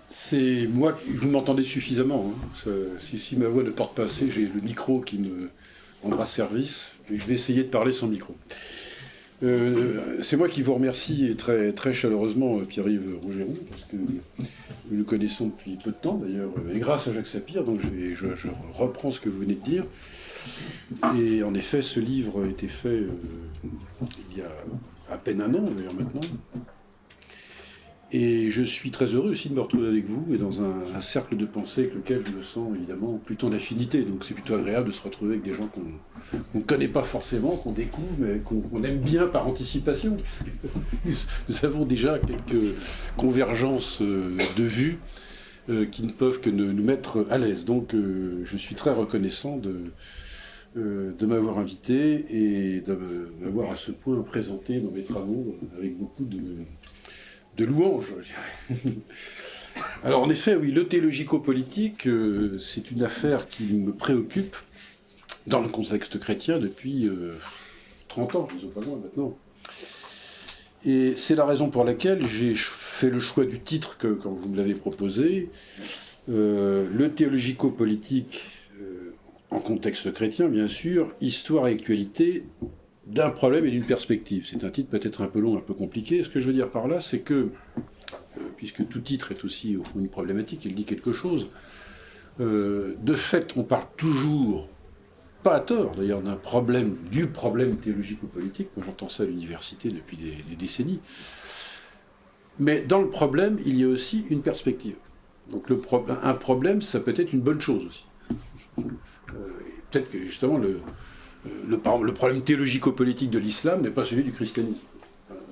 C'est moi, vous m'entendez suffisamment. Hein. Si ma voix ne porte pas assez, j'ai le micro qui me rendra service. Et je vais essayer de parler sans micro. C'est moi qui vous remercie et très, très chaleureusement, Pierre-Yves Rougeron, parce que nous le connaissons depuis peu de temps d'ailleurs, et grâce à Jacques Sapir, donc je reprends ce que vous venez de dire. Et en effet, ce livre a été fait il y a à peine un an, d'ailleurs maintenant. Et je suis très heureux aussi de me retrouver avec vous et dans un cercle de pensée avec lequel je me sens évidemment plutôt en affinité. Donc c'est plutôt agréable de se retrouver avec des gens qu'on ne connaît pas forcément, qu'on découvre, mais qu'on aime bien par anticipation. Nous avons déjà quelques convergences de vues qui ne peuvent que nous mettre à l'aise. Donc je suis très reconnaissant de m'avoir invité et de m'avoir à ce point présenté dans mes travaux avec beaucoup de louanges, je dirais. Alors en effet, oui, le théologico-politique, c'est une affaire qui me préoccupe dans le contexte chrétien depuis 30 ans, je ne sais pas loin maintenant. Et c'est la raison pour laquelle j'ai fait le choix du titre quand vous me l'avez proposé, le théologico-politique en contexte chrétien, bien sûr, histoire et actualité d'un problème et d'une perspective. C'est un titre peut-être un peu long, un peu compliqué. Ce que je veux dire par là, c'est que, puisque tout titre est aussi au fond une problématique, il dit quelque chose, de fait, on parle toujours, pas à tort d'ailleurs, du problème théologico-politique. Moi j'entends ça à l'université depuis des décennies. Mais dans le problème, il y a aussi une perspective. Donc un problème, ça peut être une bonne chose aussi. Peut-être que justement le problème théologico-politique de l'islam n'est pas celui du christianisme.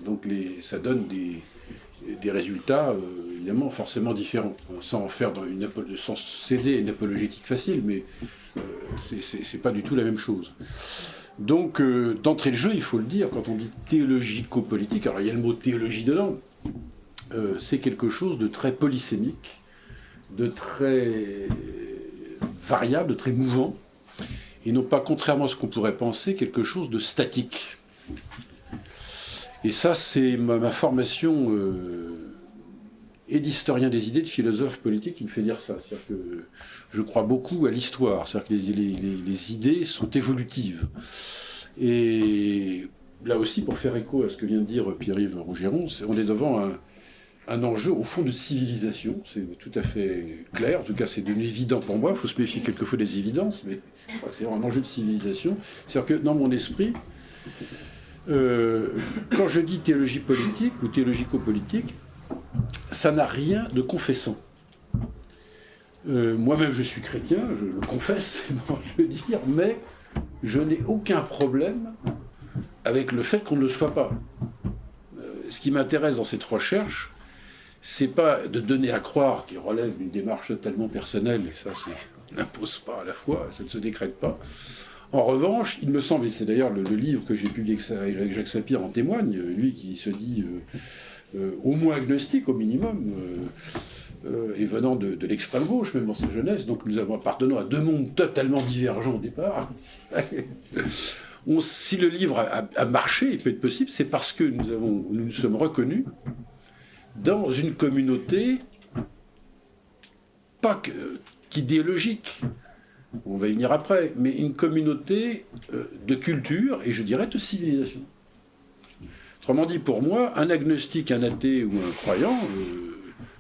Donc ça donne des résultats évidemment forcément différents, sans céder à une apologétique facile, mais c'est pas du tout la même chose. Donc d'entrée de jeu, il faut le dire, quand on dit théologico-politique, alors il y a le mot théologie dedans, c'est quelque chose de très polysémique, de très variable, de très mouvant, et non pas, contrairement à ce qu'on pourrait penser, quelque chose de statique. Et ça, c'est ma formation et d'historien des idées, de philosophe politique qui me fait dire ça. C'est-à-dire que je crois beaucoup à l'histoire, c'est-à-dire que les idées sont évolutives. Et là aussi, pour faire écho à ce que vient de dire Pierre-Yves Rougeron, on est devant un enjeu, au fond, de civilisation. C'est tout à fait clair. En tout cas, c'est devenu évident pour moi. Il faut se méfier quelquefois des évidences, mais c'est vraiment un enjeu de civilisation. C'est-à-dire que dans mon esprit, quand je dis théologie politique ou théologico-politique, ça n'a rien de confessant. Moi-même, je suis chrétien, je le confesse, c'est bon de le dire, mais je n'ai aucun problème avec le fait qu'on ne le soit pas. Ce qui m'intéresse dans cette recherche, c'est pas de donner à croire qu'il relève d'une démarche totalement personnelle, et ça, on n'impose pas à la fois, ça ne se décrète pas. En revanche, il me semble, et c'est d'ailleurs le livre que j'ai publié avec Jacques Sapir en témoigne, lui qui se dit au moins agnostique, au minimum, et venant de l'extrême gauche, même dans sa jeunesse, donc nous appartenons à deux mondes totalement divergents au départ. Si le livre a marché, il peut être possible, c'est parce que nous nous sommes reconnus dans une communauté pas qu'idéologique, on va y venir après, mais une communauté de culture et je dirais de civilisation. Autrement dit, pour moi, un agnostique, un athée ou un croyant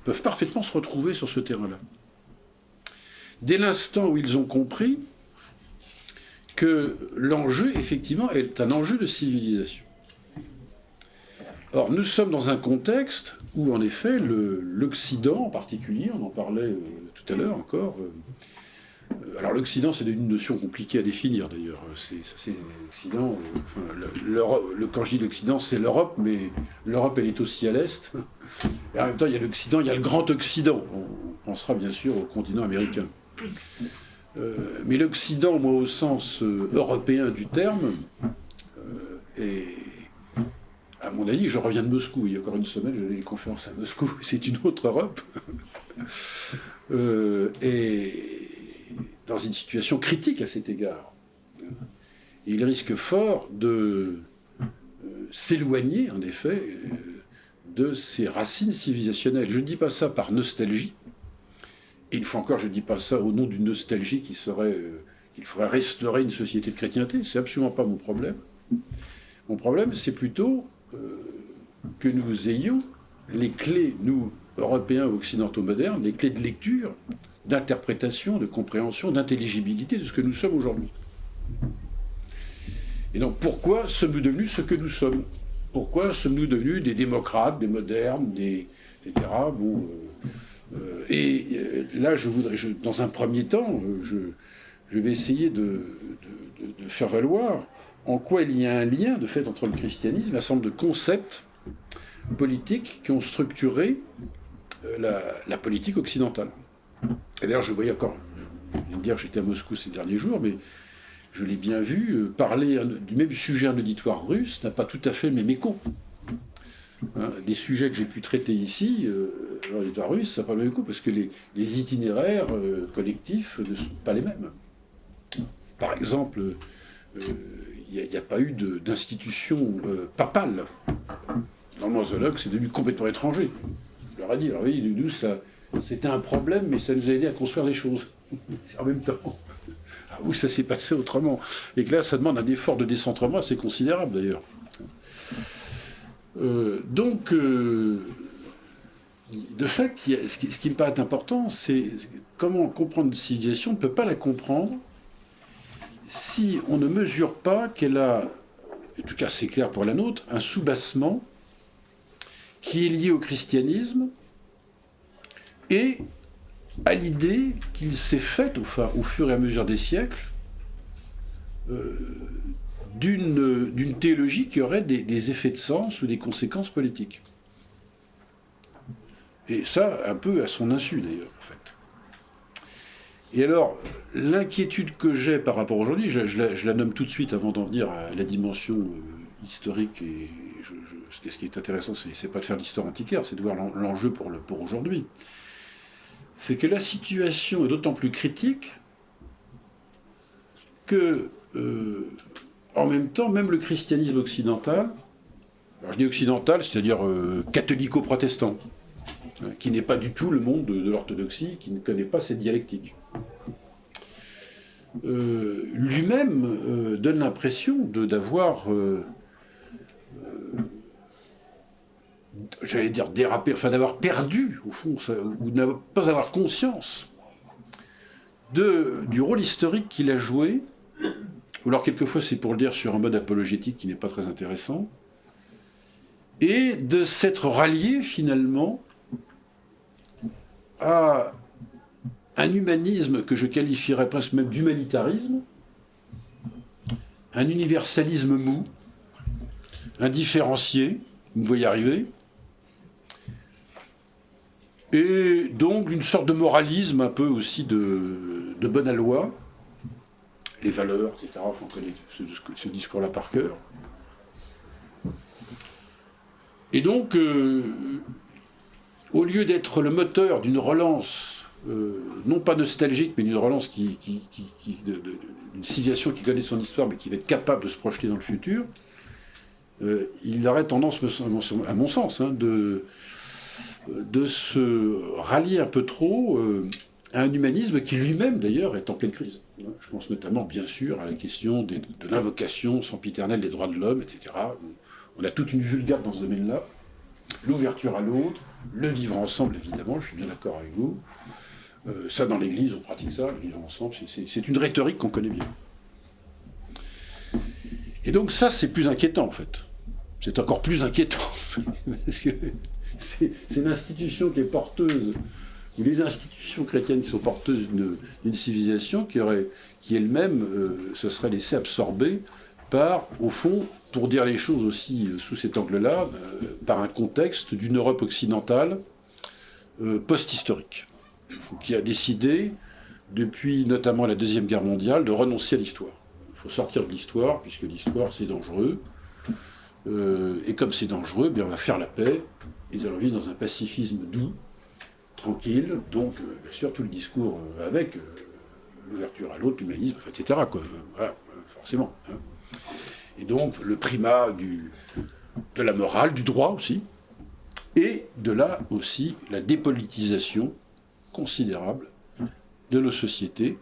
peuvent parfaitement se retrouver sur ce terrain-là. Dès l'instant où ils ont compris que l'enjeu, effectivement, est un enjeu de civilisation. Or, nous sommes dans un contexte où, en effet, l'Occident en particulier, on en parlait tout à l'heure encore, alors l'Occident, c'est une notion compliquée à définir d'ailleurs. C'est l'Occident. Quand je dis l'Occident, c'est l'Europe, mais l'Europe, elle est aussi à l'est. Et en même temps, il y a l'Occident, il y a le Grand Occident. On pensera bien sûr au continent américain. Mais l'Occident, moi, au sens européen du terme, est, à mon avis, je reviens de Moscou. Il y a encore une semaine, j'allais à une conférence à Moscou. C'est une autre Europe. Et dans une situation critique à cet égard. Et il risque fort de s'éloigner, en effet, de ses racines civilisationnelles. Je ne dis pas ça par nostalgie, Et une fois encore, je ne dis pas ça au nom d'une nostalgie qui serait qu'il faudrait restaurer une société de chrétienté. C'est absolument pas mon problème. Mon problème, c'est plutôt que nous ayons les clés, nous, Européens ou occidentaux modernes, les clés de lecture, d'interprétation, de compréhension, d'intelligibilité de ce que nous sommes aujourd'hui. Et donc, pourquoi sommes-nous devenus ce que nous sommes? Pourquoi sommes-nous devenus des démocrates, des modernes, etc. Bon, là, dans un premier temps, je vais essayer de faire valoir en quoi il y a un lien, de fait, entre le christianisme et un certain nombre de concepts politiques qui ont structuré la politique occidentale. Et d'ailleurs, je voyais encore, je viens de dire que j'étais à Moscou ces derniers jours, mais je l'ai bien vu, parler du même sujet à un auditoire russe n'a pas tout à fait le même écho. Des sujets que j'ai pu traiter ici, l'auditoire russe, ça n'a pas le même écho, parce que les itinéraires collectifs ne sont pas les mêmes. Par exemple, il n'y a pas eu d'institution papale. Dans le nosologue, c'est devenu complètement étranger. Je leur ai dit, alors oui, nous, c'était un problème, mais ça nous a aidé à construire des choses. En même temps. Ah oui, ça s'est passé autrement. Et que là, ça demande un effort de décentrement assez considérable, d'ailleurs. De fait, ce qui me paraît important, c'est comment comprendre une civilisation. On ne peut pas la comprendre si on ne mesure pas qu'elle a, en tout cas c'est clair pour la nôtre, un soubassement qui est lié au christianisme et à l'idée qu'il s'est faite, au fur et à mesure des siècles, d'une théologie qui aurait des effets de sens ou des conséquences politiques. Et ça, un peu à son insu, d'ailleurs, en fait. Et alors, l'inquiétude que j'ai par rapport à aujourd'hui, je la nomme tout de suite avant d'en venir à la dimension historique, et ce qui est intéressant, c'est pas de faire l'histoire antiquaire, c'est de voir l'enjeu pour aujourd'hui. C'est que la situation est d'autant plus critique que, en même temps, même le christianisme occidental, alors je dis occidental, c'est-à-dire catholico-protestant, qui n'est pas du tout le monde de l'orthodoxie, qui ne connaît pas cette dialectique, lui-même donne l'impression d'avoir, j'allais dire dérapé, enfin d'avoir perdu, au fond, ou de ne pas avoir conscience du rôle historique qu'il a joué, ou alors quelquefois c'est pour le dire sur un mode apologétique qui n'est pas très intéressant, et de s'être rallié finalement à un humanisme que je qualifierais presque même d'humanitarisme, un universalisme mou, indifférencié, vous me voyez arriver, et donc une sorte de moralisme un peu aussi de bonne aloi, les valeurs, etc. Enfin, on connaît ce discours-là par cœur. Et donc, au lieu d'être le moteur d'une relance, non pas nostalgique, mais d'une relance d'une civilisation qui connaît son histoire, mais qui va être capable de se projeter dans le futur, il aurait tendance, à mon sens, de se rallier un peu trop à un humanisme qui lui-même, d'ailleurs, est en pleine crise. Je pense notamment, bien sûr, à la question de l'invocation sempiternelle des droits de l'homme, etc. On a toute une vulgate dans ce domaine-là. L'ouverture à l'autre, le vivre ensemble, évidemment, je suis bien d'accord avec vous. Ça, dans l'Église, on pratique ça, le vivre ensemble, c'est une rhétorique qu'on connaît bien. Et donc ça, c'est plus inquiétant, en fait. C'est encore plus inquiétant. Parce que c'est l'institution qui est porteuse, ou les institutions chrétiennes qui sont porteuses d'une civilisation qui elle-même se serait laissée absorber par, au fond, pour dire les choses aussi sous cet angle-là, par un contexte d'une Europe occidentale post-historique, qui a décidé, depuis notamment la Deuxième Guerre mondiale, de renoncer à l'histoire. Il faut sortir de l'histoire, puisque l'histoire, c'est dangereux. Et comme c'est dangereux, bien, on va faire la paix. Ils allons vivre dans un pacifisme doux, tranquille. Donc, bien sûr, tout le discours avec l'ouverture à l'autre, l'humanisme, etc. Voilà, forcément. Hein. Et donc, le primat de la morale, du droit aussi, et de là aussi la dépolitisation considérable de nos sociétés.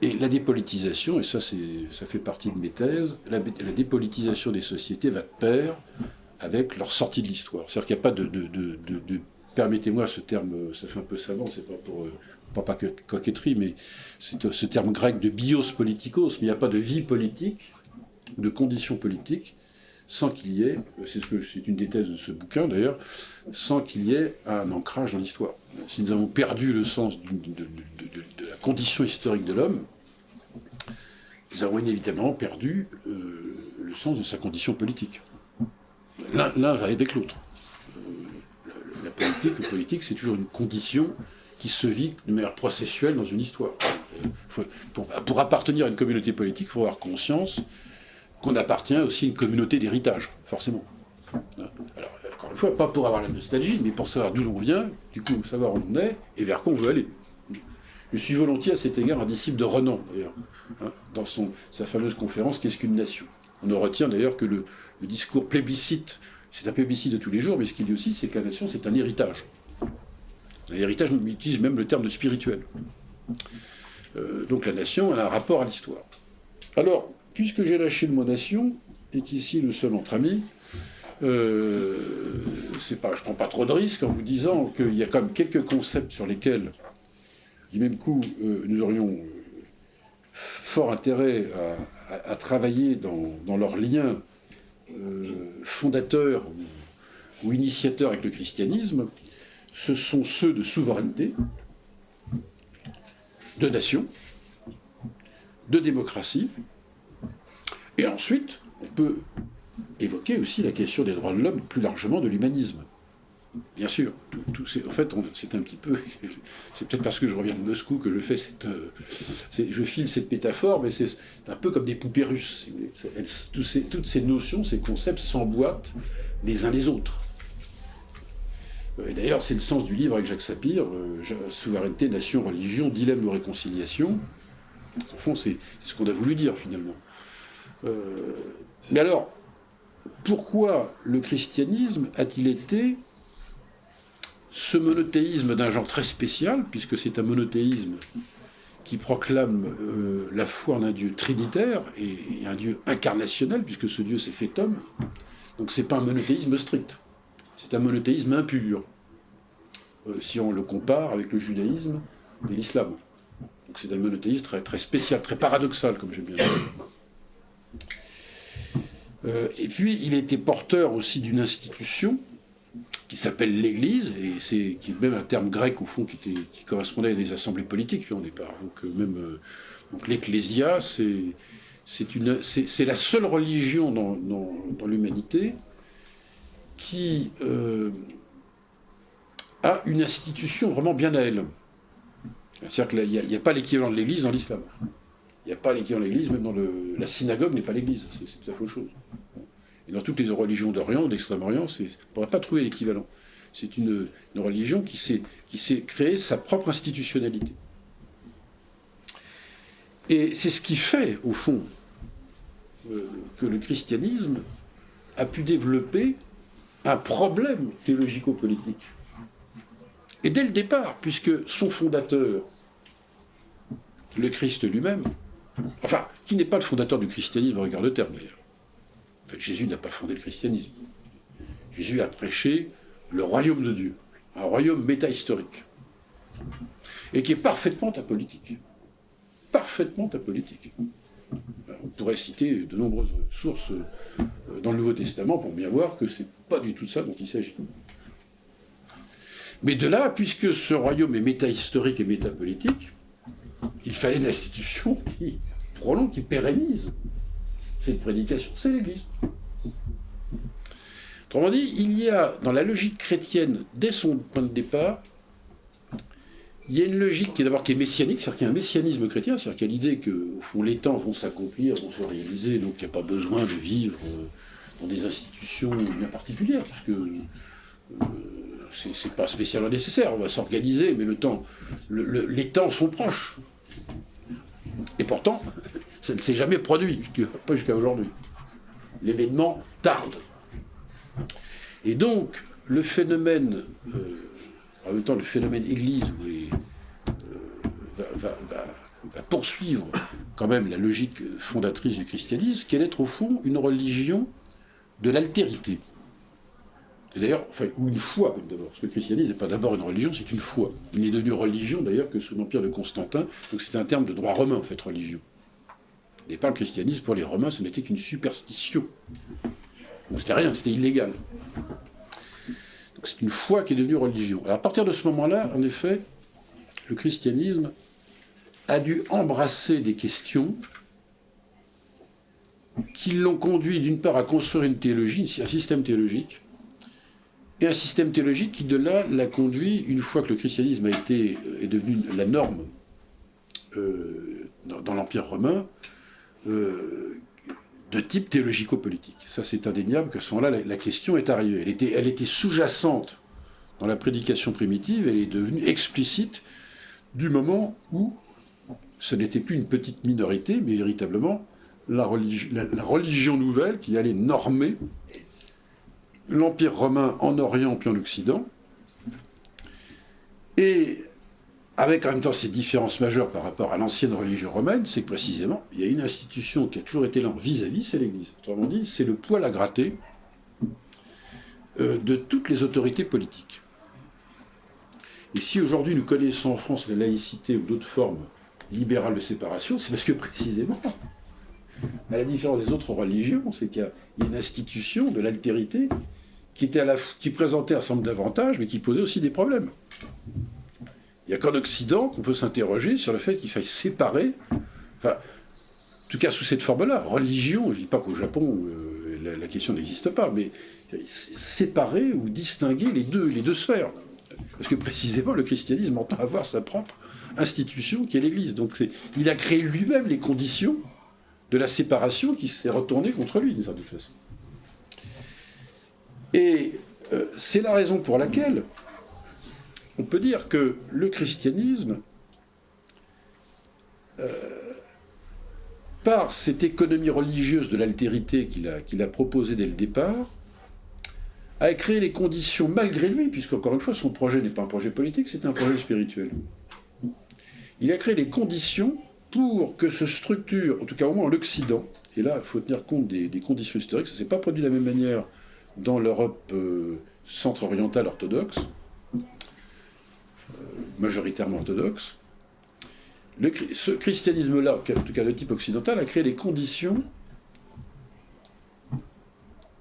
Et la dépolitisation, et ça fait partie de mes thèses, la dépolitisation des sociétés va de pair avec leur sortie de l'histoire. C'est-à-dire qu'il n'y a pas de permettez-moi ce terme, ça fait un peu savant, c'est pas que coquetterie, mais c'est ce terme grec de bios politikos, mais il n'y a pas de vie politique, de conditions politiques, sans qu'il y ait, c'est une des thèses de ce bouquin d'ailleurs, sans qu'il y ait un ancrage dans l'histoire. Si nous avons perdu le sens de la condition historique de l'homme, nous avons inévitablement perdu le sens de sa condition politique. L'un va avec l'autre. Le politique, c'est toujours une condition qui se vit de manière processuelle dans une histoire. Pour appartenir à une communauté politique, il faut avoir conscience qu'on appartient aussi à une communauté d'héritage, forcément. Alors, encore une fois, pas pour avoir la nostalgie, mais pour savoir d'où l'on vient, du coup, savoir où l'on est et vers quoi on veut aller. Je suis volontiers à cet égard un disciple de Renan, d'ailleurs, dans sa fameuse conférence « Qu'est-ce qu'une nation ?» On ne retient d'ailleurs que le discours plébiscite, c'est un plébiscite de tous les jours, mais ce qu'il dit aussi, c'est que la nation, c'est un héritage. Un héritage, on utilise même le terme de spirituel. Donc la nation, elle a un rapport à l'histoire. Alors, puisque j'ai lâché le mot nation, et qu'ici nous sommes entre amis, je ne prends pas trop de risques en vous disant qu'il y a quand même quelques concepts sur lesquels, du même coup, nous aurions fort intérêt à travailler dans leur lien fondateur ou initiateur avec le christianisme. Ce sont ceux de souveraineté, de nation, de démocratie. Et ensuite, on peut évoquer aussi la question des droits de l'homme, plus largement de l'humanisme. Bien sûr, en fait, c'est un petit peu... C'est peut-être parce que je reviens de Moscou que je fais je file cette métaphore, mais c'est un peu comme des poupées russes. Toutes ces notions, ces concepts s'emboîtent les uns les autres. Et d'ailleurs, c'est le sens du livre avec Jacques Sapir, Souveraineté, nation, religion, dilemme ou réconciliation. Au fond, c'est ce qu'on a voulu dire, finalement. Mais alors, pourquoi le christianisme a-t-il été ce monothéisme d'un genre très spécial, puisque c'est un monothéisme qui proclame la foi en un Dieu trinitaire et un Dieu incarnationnel, puisque ce Dieu s'est fait homme. Donc c'est pas un monothéisme strict, c'est un monothéisme impur, si on le compare avec le judaïsme et l'islam. Donc c'est un monothéisme très, très spécial, très paradoxal, comme j'aime bien dire. Et puis il était porteur aussi d'une institution qui s'appelle l'Église, et qui est même un terme grec au fond qui correspondait à des assemblées politiques au départ. Donc l'Ecclésia, c'est la seule religion dans l'humanité qui a une institution vraiment bien à elle. C'est-à-dire qu'il n'y a pas l'équivalent de l'Église dans l'islam. Il n'y a pas l'équivalent de l'Église, même dans la synagogue n'est pas l'Église, c'est tout à fait autre chose. Et dans toutes les religions d'Orient, d'Extrême-Orient, on ne pourra pas trouver l'équivalent. C'est une religion qui s'est créée sa propre institutionnalité. Et c'est ce qui fait, au fond, que le christianisme a pu développer un problème théologico-politique. Et dès le départ, puisque son fondateur, le Christ lui-même, enfin, qui n'est pas le fondateur du christianisme, regarde le terme d'ailleurs. En fait, Jésus n'a pas fondé le christianisme. Jésus a prêché le royaume de Dieu, un royaume métahistorique, et qui est parfaitement apolitique. Parfaitement apolitique. On pourrait citer de nombreuses sources dans le Nouveau Testament pour bien voir que c'est pas du tout de ça dont il s'agit. Mais de là, puisque ce royaume est métahistorique et métapolitique, il fallait une institution qui prolonge, qui pérennise cette prédication, c'est l'Église. Autrement dit, il y a, dans la logique chrétienne, dès son point de départ, il y a une logique qui est messianique, c'est-à-dire qu'il y a un messianisme chrétien, c'est-à-dire qu'il y a l'idée qu'au fond, les temps vont s'accomplir, vont se réaliser, donc il n'y a pas besoin de vivre dans des institutions bien particulières, puisque c'est pas spécialement nécessaire, on va s'organiser, mais les temps sont proches. Et pourtant, ça ne s'est jamais produit, pas jusqu'à aujourd'hui. L'événement tarde. Et donc, le phénomène, en même temps, le phénomène Église va poursuivre quand même la logique fondatrice du christianisme, qui est d'être au fond une religion de l'altérité. Et d'ailleurs, ou une foi même d'abord, parce que le christianisme n'est pas d'abord une religion, c'est une foi. Il n'est devenu religion d'ailleurs que sous l'empire de Constantin, donc c'est un terme de droit romain en fait, religion. Au départ, le christianisme pour les Romains, ce n'était qu'une superstition. Donc c'était rien, c'était illégal. Donc c'est une foi qui est devenue religion. Alors à partir de ce moment-là, en effet, le christianisme a dû embrasser des questions qui l'ont conduit d'une part à construire une théologie, un système théologique, et un système théologique qui de là l'a conduit, une fois que le christianisme est devenu la norme dans l'Empire romain, de type théologico-politique. Ça, c'est indéniable qu'à ce moment-là, la question est arrivée. Elle était sous-jacente dans la prédication primitive, elle est devenue explicite du moment où ce n'était plus une petite minorité, mais véritablement la religion nouvelle qui allait normer l'Empire romain en Orient puis en Occident, et avec en même temps ces différences majeures par rapport à l'ancienne religion romaine, c'est que précisément, il y a une institution qui a toujours été là vis-à-vis, c'est l'Église. Autrement dit, c'est le poil à gratter de toutes les autorités politiques. Et si aujourd'hui nous connaissons en France la laïcité ou d'autres formes libérales de séparation, c'est parce que précisément, à la différence des autres religions, c'est qu'il y a une institution de l'altérité qui présentait un certain nombre d'avantages, mais qui posait aussi des problèmes. Il n'y a qu'en Occident qu'on peut s'interroger sur le fait qu'il faille séparer, enfin, en tout cas sous cette forme-là, religion, je ne dis pas qu'au Japon la question n'existe pas, mais séparer ou distinguer les deux sphères. Parce que précisément, le christianisme entend avoir sa propre institution qui est l'Église. Donc il a créé lui-même les conditions de la séparation qui s'est retournée contre lui, d'une certaine façon. Et c'est la raison pour laquelle on peut dire que le christianisme, par cette économie religieuse de l'altérité qu'il a proposée dès le départ, a créé les conditions, malgré lui, puisqu'encore une fois, son projet n'est pas un projet politique, c'est un projet spirituel. Il a créé les conditions pour que se structure, en tout cas au moins en Occident, et là, il faut tenir compte des conditions historiques, ça ne s'est pas produit de la même manière dans l'Europe centre-orientale orthodoxe, majoritairement orthodoxe. Ce christianisme-là, en tout cas de type occidental, a créé les conditions,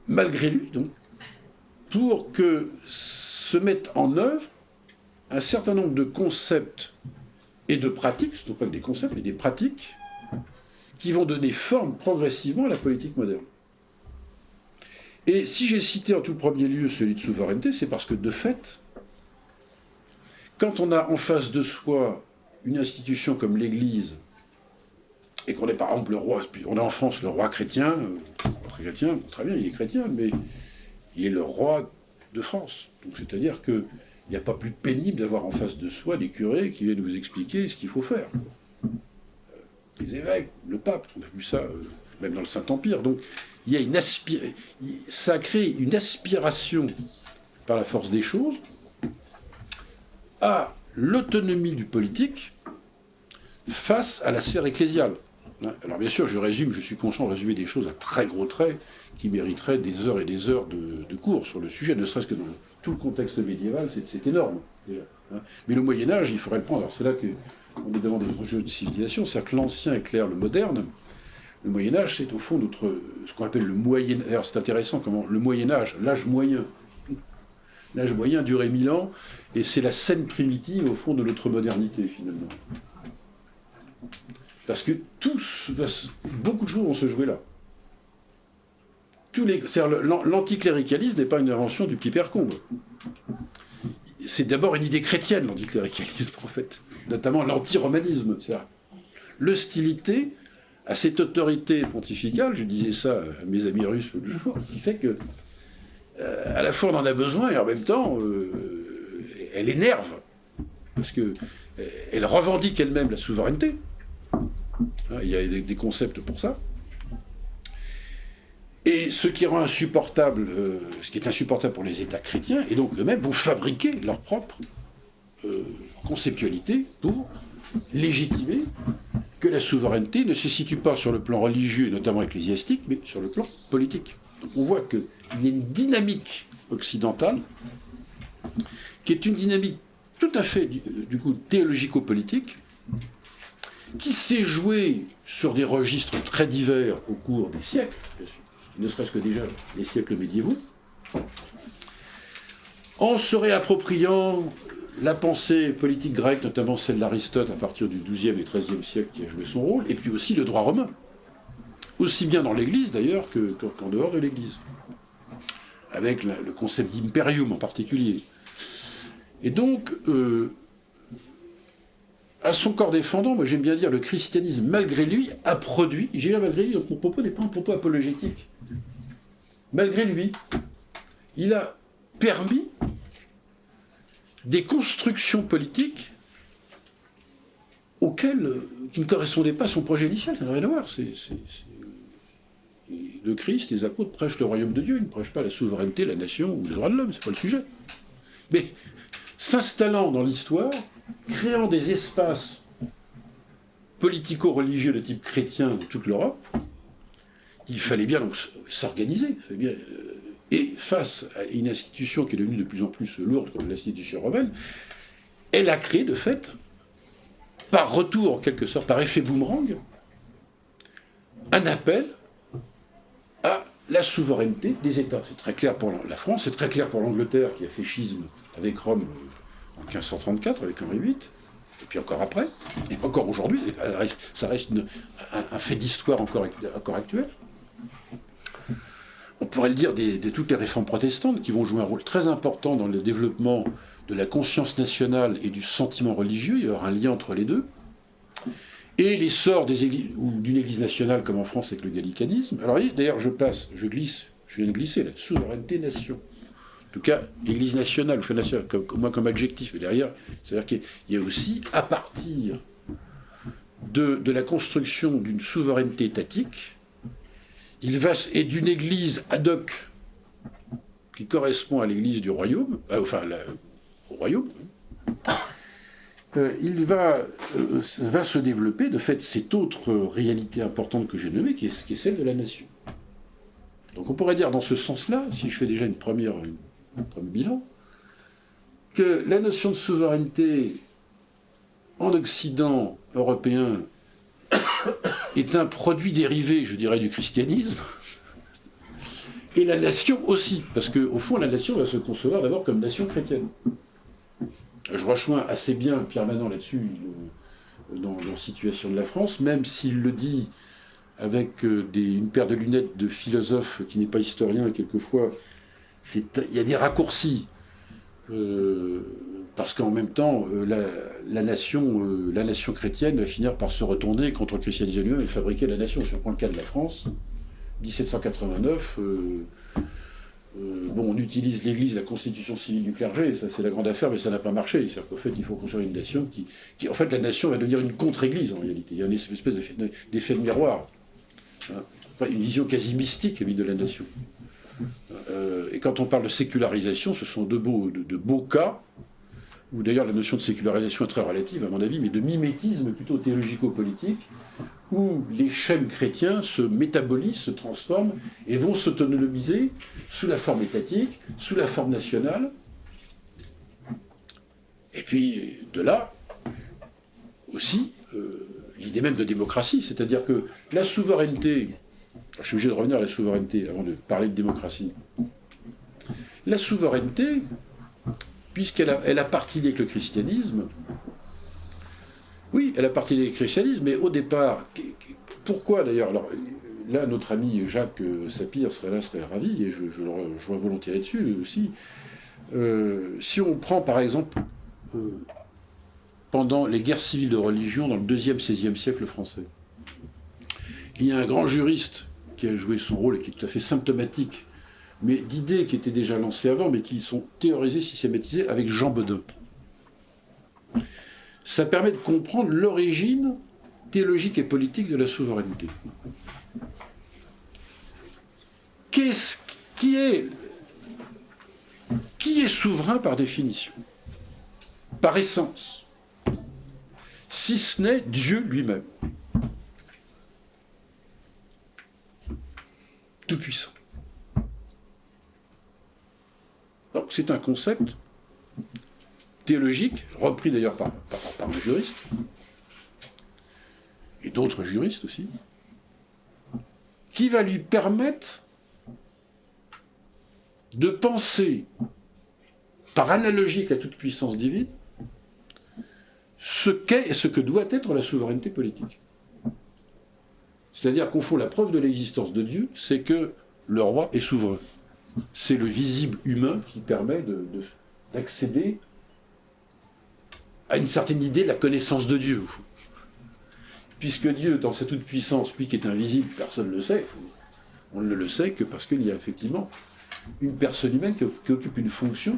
malgré lui, donc, pour que se mettent en œuvre un certain nombre de concepts et de pratiques, ce ne sont pas que des concepts, mais des pratiques, qui vont donner forme progressivement à la politique moderne. Et si j'ai cité en tout premier lieu celui de souveraineté, c'est parce que, de fait, quand on a en face de soi une institution comme l'Église, et qu'on est par exemple le roi, on a en France le roi chrétien, très bien, il est chrétien, mais il est le roi de France. Donc c'est-à-dire qu'il n'y a pas plus pénible d'avoir en face de soi des curés qui viennent vous expliquer ce qu'il faut faire. Les évêques, le pape, on a vu ça même dans le Saint-Empire. Donc il y a ça a créé une aspiration par la force des choses à l'autonomie du politique face à la sphère ecclésiale. Alors bien sûr, je suis conscient de résumer des choses à très gros traits qui mériteraient des heures et des heures de cours sur le sujet, ne serait-ce que dans tout le contexte médiéval, c'est énorme déjà. Mais le Moyen-Âge, il faudrait le prendre. Alors c'est là qu'on est devant des enjeux de civilisation, c'est-à-dire que l'ancien éclaire le moderne. Le Moyen-Âge, c'est au fond ce qu'on appelle le Moyen-Âge. Alors c'est intéressant comment le Moyen-Âge, l'âge moyen. L'âge moyen durait 1000 ans, et c'est la scène primitive, au fond, de notre modernité, finalement. Parce que beaucoup de choses vont se jouer là. L'anticléricalisme n'est pas une invention du petit père Combe. C'est d'abord une idée chrétienne, l'anticléricalisme, en fait. Notamment l'antiromanisme. C'est-à-dire l'hostilité à cette autorité pontificale, je disais ça à mes amis russes le jour, qui fait que à la fois on en a besoin et en même temps elle énerve parce qu'elle revendique elle-même la souveraineté. Il y a des concepts pour ça. Et ce qui rend insupportable, ce qui est insupportable pour les États chrétiens, et donc eux-mêmes vont fabriquer leur propre conceptualité pour légitimer que la souveraineté ne se situe pas sur le plan religieux, et notamment ecclésiastique, mais sur le plan politique. Donc on voit qu'il y a une dynamique occidentale qui est une dynamique tout à fait, du coup, théologico-politique, qui s'est jouée sur des registres très divers au cours des siècles, bien sûr, ne serait-ce que déjà les siècles médiévaux, en se réappropriant la pensée politique grecque, notamment celle d'Aristote à partir du XIIe et XIIIe siècle qui a joué son rôle, et puis aussi le droit romain, aussi bien dans l'Église d'ailleurs qu'en dehors de l'Église, avec le concept d'imperium en particulier. Et donc, à son corps défendant, moi j'aime bien dire, le christianisme, malgré lui, a produit, j'ai bien malgré lui, donc mon propos n'est pas un propos apologétique, malgré lui, il a permis des constructions politiques qui ne correspondaient pas à son projet initial, ça n'a rien à voir. Le Christ, les apôtres prêchent le royaume de Dieu, ils ne prêchent pas la souveraineté, la nation ou les droits de l'homme, c'est pas le sujet. Mais s'installant dans l'histoire, créant des espaces politico-religieux de type chrétien dans toute l'Europe, il fallait bien donc s'organiser, et face à une institution qui est devenue de plus en plus lourde comme l'institution romaine, elle a créé de fait, par retour en quelque sorte, par effet boomerang, un appel à la souveraineté des États. C'est très clair pour la France, c'est très clair pour l'Angleterre qui a fait schisme avec Rome en 1534, avec Henri VIII, et puis encore après, et encore aujourd'hui, ça reste un fait d'histoire encore actuel. On pourrait le dire de toutes les réformes protestantes qui vont jouer un rôle très important dans le développement de la conscience nationale et du sentiment religieux, il y aura un lien entre les deux, et l'essor d'une église nationale comme en France avec le gallicanisme. Alors d'ailleurs je viens de glisser la souveraineté-nation. En tout cas, église nationale, ou fait nationale, comme adjectif, mais derrière, c'est-à-dire qu'il y a aussi, à partir de la construction d'une souveraineté étatique, et d'une église ad hoc qui correspond à l'église du royaume, au royaume, il va se développer de fait cette autre réalité importante que j'ai nommée, qui est celle de la nation. Donc on pourrait dire dans ce sens-là, si je fais déjà un premier bilan, que la notion de souveraineté en Occident européen est un produit dérivé, je dirais, du christianisme, et la nation aussi, parce qu'au fond, la nation va se concevoir d'abord comme nation chrétienne. Je rejoins assez bien Pierre Manant là-dessus, dans Situation de la France, même s'il le dit avec une paire de lunettes de philosophe qui n'est pas historien, quelquefois, il y a des raccourcis, parce qu'en même temps, la nation chrétienne va finir par se retourner contre le christianisme lui-même et fabriquer la nation. Si on prend le cas de la France, 1789, on utilise l'Église, la constitution civile du clergé, ça c'est la grande affaire, mais ça n'a pas marché. C'est-à-dire qu'en fait, il faut construire une nation en fait, la nation va devenir une contre-Église en réalité. Il y a une espèce d'effet de miroir. Une vision quasi mystique de la nation. Et quand on parle de sécularisation, ce sont de beaux cas, où d'ailleurs la notion de sécularisation est très relative à mon avis, mais de mimétisme plutôt théologico-politique, où les schèmes chrétiens se métabolisent, se transforment, et vont s'autonomiser sous la forme étatique, sous la forme nationale. Et puis de là, aussi, l'idée même de démocratie, c'est-à-dire que la souveraineté, je suis obligé de revenir à la souveraineté avant de parler de démocratie. La souveraineté, puisqu'elle a partilé avec le christianisme, oui, elle a partilé avec le christianisme, mais au départ, pourquoi d'ailleurs? Alors là, notre ami Jacques Sapir serait ravi, et je le rejoins volontiers là-dessus aussi. Si on prend par exemple pendant les guerres civiles de religion dans le 2e, 16e siècle français, il y a un grand juriste qui a joué son rôle et qui est tout à fait symptomatique, mais d'idées qui étaient déjà lancées avant, mais qui sont théorisées, systématisées, avec Jean Bodin. Ça permet de comprendre l'origine théologique et politique de la souveraineté. Qui est souverain par définition, par essence? si ce n'est Dieu lui-même. Tout-puissant. Donc c'est un concept théologique, repris d'ailleurs par un juriste, et d'autres juristes aussi, qui va lui permettre de penser, par analogie avec la toute-puissance divine, ce qu'est et ce que doit être la souveraineté politique. C'est-à-dire qu'au fond, la preuve de l'existence de Dieu, c'est que le roi est souverain. C'est le visible humain qui permet d'accéder à une certaine idée de la connaissance de Dieu, au fond. Puisque Dieu, dans sa toute-puissance, lui qui est invisible, personne ne le sait, on ne le sait que parce qu'il y a effectivement une personne humaine qui occupe une fonction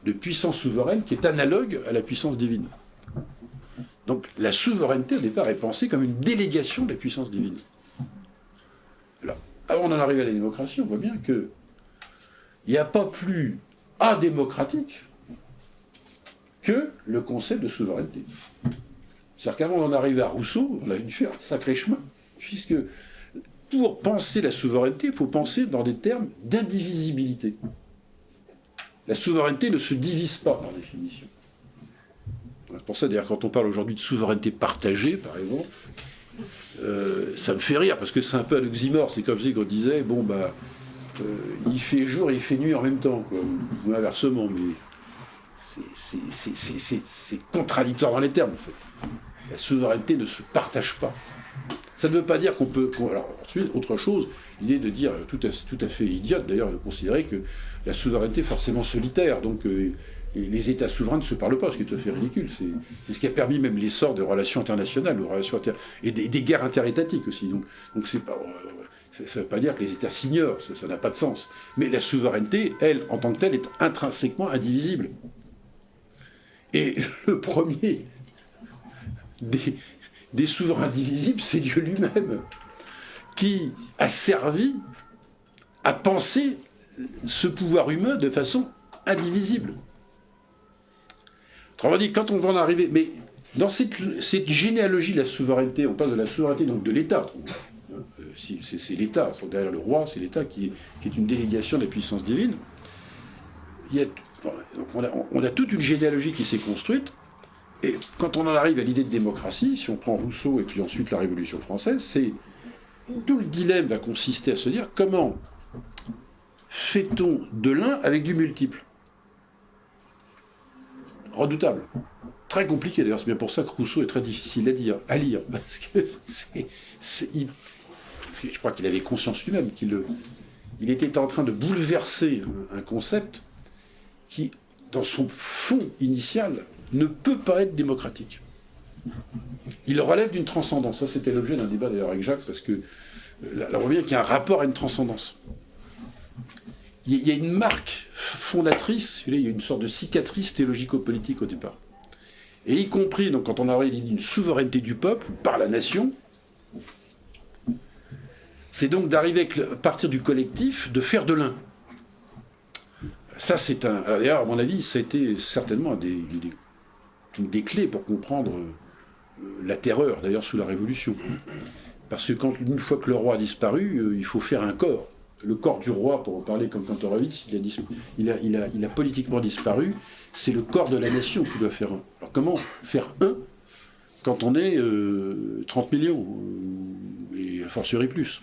de puissance souveraine qui est analogue à la puissance divine. Donc la souveraineté, au départ, est pensée comme une délégation de la puissance divine. Alors, avant d'en arriver à la démocratie, on voit bien qu'il n'y a pas plus adémocratique que le concept de souveraineté. C'est-à-dire qu'avant d'en arriver à Rousseau, on a dû faire un sacré chemin, puisque pour penser la souveraineté, il faut penser dans des termes d'indivisibilité. La souveraineté ne se divise pas par définition. C'est pour ça, d'ailleurs, quand on parle aujourd'hui de souveraineté partagée, par exemple, ça me fait rire, parce que c'est un peu un oxymore. C'est comme si on disait, il fait jour et il fait nuit en même temps, quoi, ou inversement, mais c'est contradictoire dans les termes, en fait. La souveraineté ne se partage pas. Ça ne veut pas dire qu'on peut... Alors, ensuite, autre chose, l'idée de dire, tout à fait idiote d'ailleurs, de considérer que la souveraineté est forcément solitaire, donc les États souverains ne se parlent pas, ce qui est tout à fait ridicule. C'est ce qui a permis même l'essor des relations internationales, et des guerres interétatiques aussi. Donc c'est pas... Ça ne veut pas dire que les États s'ignorent, ça n'a pas de sens. Mais la souveraineté, elle, en tant que telle, est intrinsèquement indivisible. Et le premier des souverains indivisibles, c'est Dieu lui-même, qui a servi à penser ce pouvoir humain de façon indivisible. Autrement dit, quand on va en arriver... Mais dans cette généalogie de la souveraineté, on parle de la souveraineté donc de l'État. C'est l'État, derrière le roi, c'est l'État qui est une délégation de la puissance divine. On a toute une généalogie qui s'est construite, et quand on en arrive à l'idée de démocratie, si on prend Rousseau et puis ensuite la Révolution française, tout le dilemme va consister à se dire comment fait-on de l'un avec du multiple ? Redoutable. Très compliqué d'ailleurs, c'est bien pour ça que Rousseau est très difficile à lire, parce que je crois qu'il avait conscience lui-même qu'il était en train de bouleverser un concept qui, dans son fond initial, ne peut pas être démocratique. Il relève d'une transcendance. Ça, c'était l'objet d'un débat d'ailleurs avec Jacques, parce que là, on voit bien qu'il y a un rapport à une transcendance. Il y a une marque fondatrice, il y a une sorte de cicatrice théologico-politique au départ. Et y compris, donc, quand on a l'idée d'une souveraineté du peuple, par la nation, c'est donc d'arriver à partir du collectif, de faire de l'un. Ça, c'est un... D'ailleurs, à mon avis, ça a été certainement une des clés pour comprendre la terreur, d'ailleurs, sous la Révolution. Parce que une fois que le roi a disparu, il faut faire un corps. Le corps du roi, pour en parler comme Kantorowicz, il a politiquement disparu. C'est le corps de la nation qui doit faire un. Alors comment faire un quand on est 30 millions et a fortiori plus.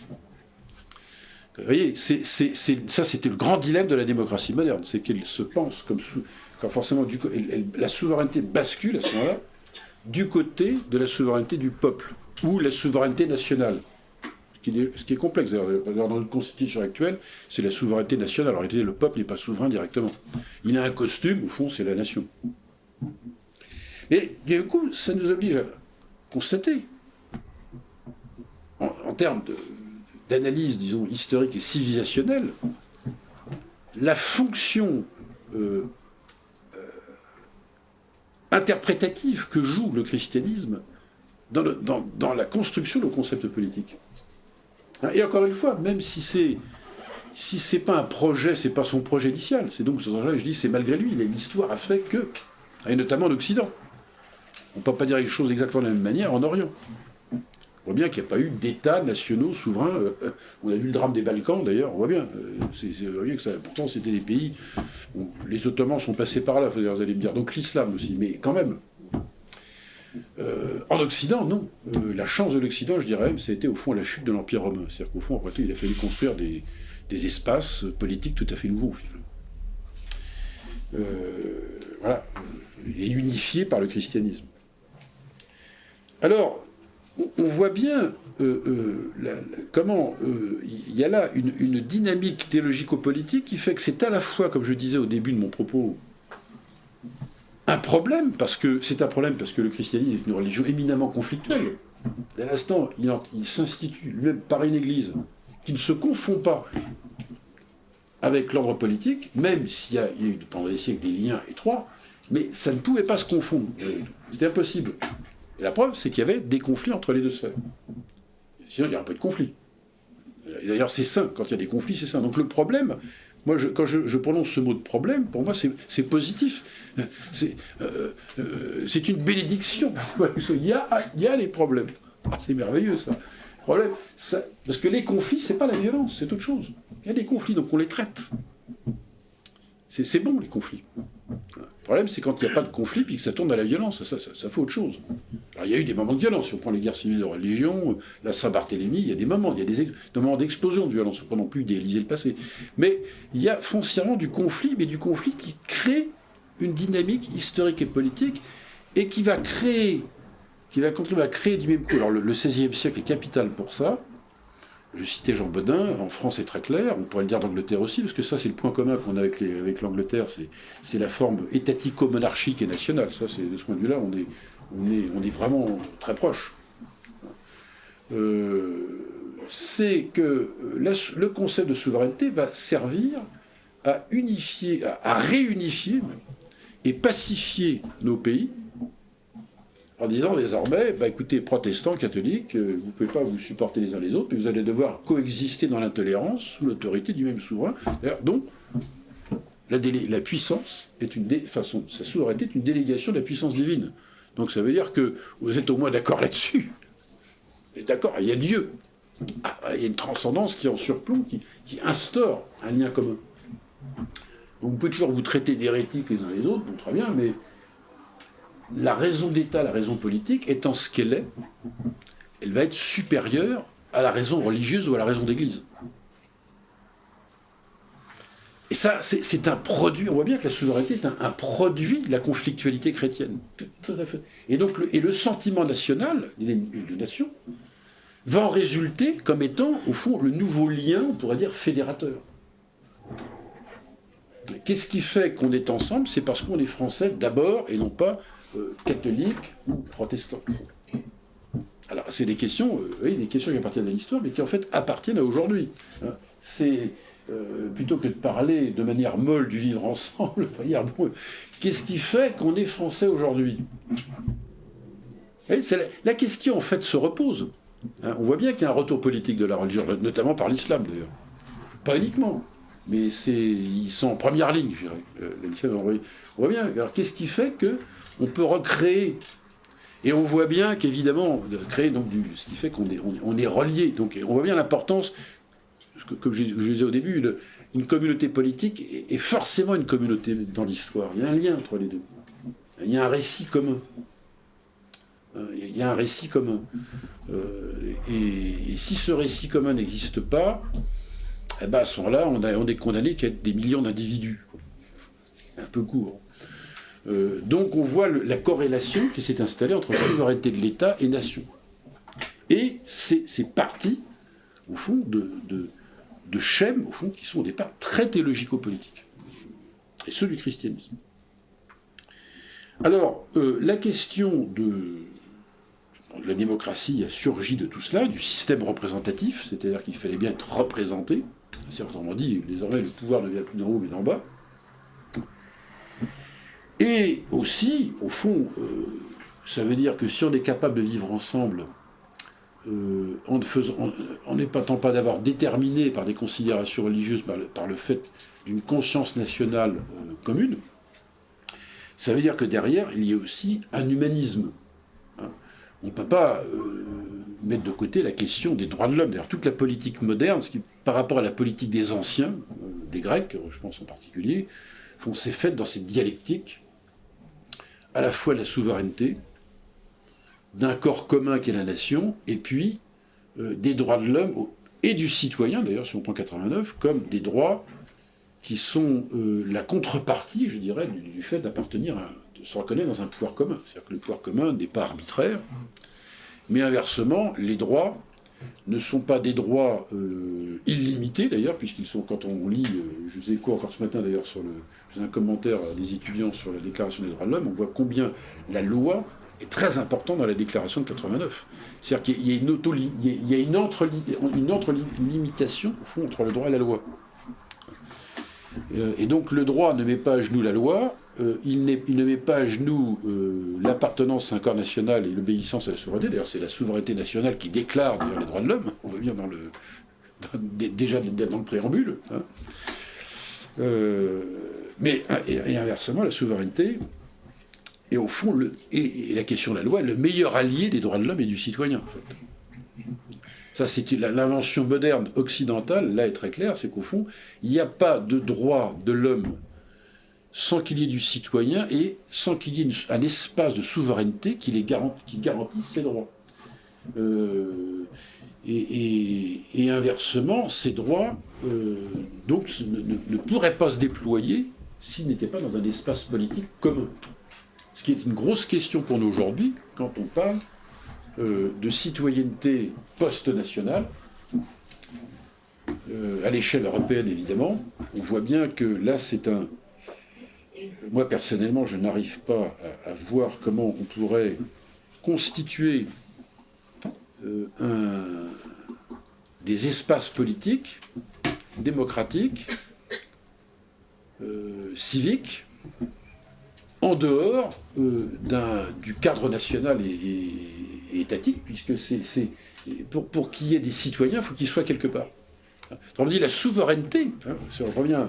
Vous voyez, ça c'était le grand dilemme de la démocratie moderne, c'est qu'elle se pense comme forcément la souveraineté bascule à ce moment-là du côté de la souveraineté du peuple ou la souveraineté nationale. Ce qui est complexe. D'ailleurs, dans notre constitution actuelle, c'est la souveraineté nationale. En réalité, le peuple n'est pas souverain directement. Il a un costume, au fond, c'est la nation. Et du coup, ça nous oblige à constater, en termes d'analyse, disons, historique et civilisationnelle, la fonction interprétative que joue le christianisme dans la construction de nos concepts politiques. Et encore une fois, même si c'est pas un projet, c'est pas son projet initial, c'est donc je dis c'est malgré lui, l'histoire a fait que, et notamment l'Occident. On ne peut pas dire les choses exactement de la même manière en Orient. On voit bien qu'il n'y a pas eu d'États nationaux souverains. On a vu le drame des Balkans, d'ailleurs, on voit bien. On voit bien que ça, pourtant, c'était des pays... Bon, les Ottomans sont passés par là, vous allez me dire. Donc l'islam aussi, mais quand même... en Occident, non. La chance de l'Occident, je dirais même, ça a été au fond la chute de l'Empire romain. C'est-à-dire qu'au fond, après tout, il a fallu construire des espaces politiques tout à fait nouveaux, finalement. Voilà. Et unifiés par le christianisme. Alors, on voit bien comment il y a là une dynamique théologico-politique qui fait que c'est à la fois, comme je disais au début de mon propos, un problème, parce que le christianisme est une religion éminemment conflictuelle. Dès l'instant, il s'institue lui-même par une église qui ne se confond pas avec l'ordre politique, même s'il y a eu pendant des siècles des liens étroits, mais ça ne pouvait pas se confondre. C'était impossible. Et la preuve, c'est qu'il y avait des conflits entre les deux sphères. Sinon, il n'y aurait pas de conflit. Et d'ailleurs, c'est sain. Quand il y a des conflits, c'est sain. Donc le problème... Moi, quand je prononce ce mot de problème, pour moi, c'est positif. C'est une bénédiction. Il y a des problèmes. Ah, c'est merveilleux, ça. Problème, parce que les conflits, c'est pas la violence, c'est autre chose. Il y a des conflits, donc on les traite. C'est bon, les conflits. Le problème, c'est quand il n'y a pas de conflit, puis que ça tourne à la violence. Ça fait autre chose. Alors, il y a eu des moments de violence. Si on prend les guerres civiles de religion, la Saint-Barthélemy, il y a des moments d'explosion de violence. On ne peut pas non plus idéaliser le passé. Mais il y a foncièrement du conflit, mais du conflit qui crée une dynamique historique et politique, et qui va contribuer à créer du même coup. Alors, le XVIe siècle est capital pour ça. Je citais Jean Bodin, en France c'est très clair, on pourrait le dire d'Angleterre aussi, parce que ça c'est le point commun qu'on a avec l'Angleterre, c'est la forme étatico-monarchique et nationale. Ça, de ce point de vue-là, on est vraiment très proche. C'est que le concept de souveraineté va servir à unifier, à réunifier et pacifier nos pays, en disant désormais, écoutez, protestants, catholiques, vous ne pouvez pas vous supporter les uns les autres, mais vous allez devoir coexister dans l'intolérance sous l'autorité du même souverain. Donc, la puissance sa souveraineté est une délégation de la puissance divine. Donc ça veut dire que vous êtes au moins d'accord là-dessus. Vous êtes d'accord, il y a Dieu. Il y a une transcendance qui en surplombe, qui instaure un lien commun. Donc vous pouvez toujours vous traiter d'hérétiques les uns les autres, bon, très bien, mais la raison d'État, la raison politique, étant ce qu'elle est, elle va être supérieure à la raison religieuse ou à la raison d'Église. Et ça, c'est un produit, on voit bien que la souveraineté est un produit de la conflictualité chrétienne. Tout à fait. Et donc, le sentiment national, de nation, va en résulter comme étant, au fond, le nouveau lien, on pourrait dire, fédérateur. Qu'est-ce qui fait qu'on est ensemble? C'est parce qu'on est français d'abord et non pas catholiques ou protestants. Alors, c'est des questions, des questions qui appartiennent à l'histoire, mais qui en fait appartiennent à aujourd'hui. C'est plutôt que de parler de manière molle du vivre ensemble, qu'est-ce qui fait qu'on est français aujourd'hui? La question en fait se repose. On voit bien qu'il y a un retour politique de la religion, notamment par l'islam d'ailleurs. Pas uniquement. Mais ils sont en première ligne, je dirais. On voit bien. Alors, qu'est-ce qui fait qu'on peut recréer? Et on voit bien qu'évidemment, créer donc ce qui fait qu'on est relié. Donc, on voit bien l'importance, comme je disais au début, une communauté politique est forcément une communauté dans l'histoire. Il y a un lien entre les deux. Il y a un récit commun. Il y a un récit commun. Et si ce récit commun n'existe pas, à ce moment-là, on est condamné qu'à être des millions d'individus. C'est un peu court. Donc on voit la corrélation qui s'est installée entre souveraineté de l'État et nation. Et c'est parti, au fond, de schèmes, au fond, qui sont au départ très théologico-politiques. Et ceux du christianisme. Alors, la question de la démocratie a surgi de tout cela, du système représentatif, c'est-à-dire qu'il fallait bien être représenté. C'est autrement dit, désormais, le pouvoir ne vient plus d'en haut, mais d'en bas. Et aussi, au fond, ça veut dire que si on est capable de vivre ensemble, en n'étant pas d'abord déterminé par des considérations religieuses, par le fait d'une conscience nationale commune, ça veut dire que derrière, il y a aussi un humanisme. on ne peut pas mettre de côté la question des droits de l'homme. D'ailleurs, toute la politique moderne, par rapport à la politique des anciens, des Grecs, je pense en particulier, s'est faite dans cette dialectique, à la fois de la souveraineté, d'un corps commun qu'est la nation, et puis des droits de l'homme et du citoyen, d'ailleurs, si on prend 89, comme des droits qui sont la contrepartie, je dirais, du fait d'appartenir de se reconnaître dans un pouvoir commun. C'est-à-dire que le pouvoir commun n'est pas arbitraire, mais inversement, les droits ne sont pas des droits illimités, d'ailleurs, puisqu'ils sont, quand on lit, je faisais cours encore ce matin, d'ailleurs, je faisais un commentaire des étudiants sur la Déclaration des droits de l'homme, on voit combien la loi est très importante dans la Déclaration de 89. C'est-à-dire qu'il y a une entre-limitation, au fond, entre le droit et la loi. Et donc le droit ne met pas à genoux la loi, il ne met pas à genoux l'appartenance à un corps national et l'obéissance à la souveraineté. D'ailleurs, c'est la souveraineté nationale qui déclare d'ailleurs les droits de l'homme. On voit bien déjà dans le préambule. Hein. Et inversement, la souveraineté est au fond, et la question de la loi, le meilleur allié des droits de l'homme et du citoyen, en fait. Ça, c'est l'invention moderne occidentale, là, est très claire, c'est qu'au fond, il n'y a pas de droit de l'homme sans qu'il y ait du citoyen et sans qu'il y ait un espace de souveraineté qui garantisse ces droits. Et inversement, ces droits donc, ne pourraient pas se déployer s'ils n'étaient pas dans un espace politique commun. Ce qui est une grosse question pour nous aujourd'hui, quand on parle de citoyenneté post-nationale, à l'échelle européenne évidemment. On voit bien que là c'est moi personnellement je n'arrive pas à voir comment on pourrait constituer des espaces politiques, démocratiques, civiques, en dehors du cadre national et étatique, puisque pour qu'il y ait des citoyens, il faut qu'ils soient quelque part. On dit la souveraineté, hein, si on revient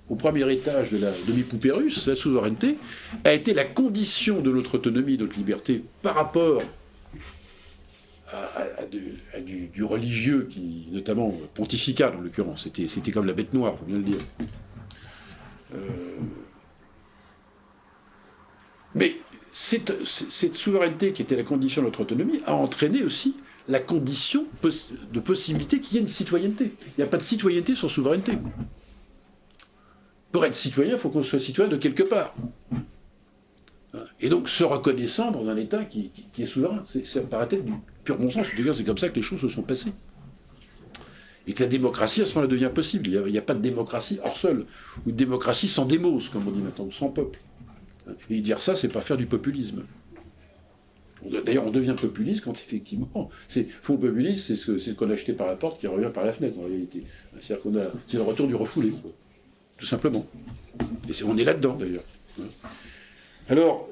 au premier étage de la demi-poupée russe, la souveraineté a été la condition de notre autonomie, de notre liberté, par rapport à du religieux, notamment pontifical en l'occurrence, c'était comme la bête noire, il faut bien le dire. Mais cette souveraineté qui était la condition de notre autonomie a entraîné aussi la condition de possibilité qu'il y ait une citoyenneté. Il n'y a pas de citoyenneté sans souveraineté. Pour être citoyen, il faut qu'on soit citoyen de quelque part. Et donc se reconnaissant dans un État qui est souverain. Ça paraît-être du pur bon sens. C'est comme ça que les choses se sont passées. Et que la démocratie, à ce moment-là, devient possible. Il n'y a pas de démocratie hors sol, ou une démocratie sans démos, comme on dit maintenant, ou sans peuple. Et dire ça, c'est pas faire du populisme. D'ailleurs, on devient populiste quand effectivement, le populisme, c'est ce qu'on a acheté par la porte qui revient par la fenêtre en réalité. C'est-à-dire c'est le retour du refoulé, quoi. Tout simplement. Et on est là-dedans d'ailleurs. Alors,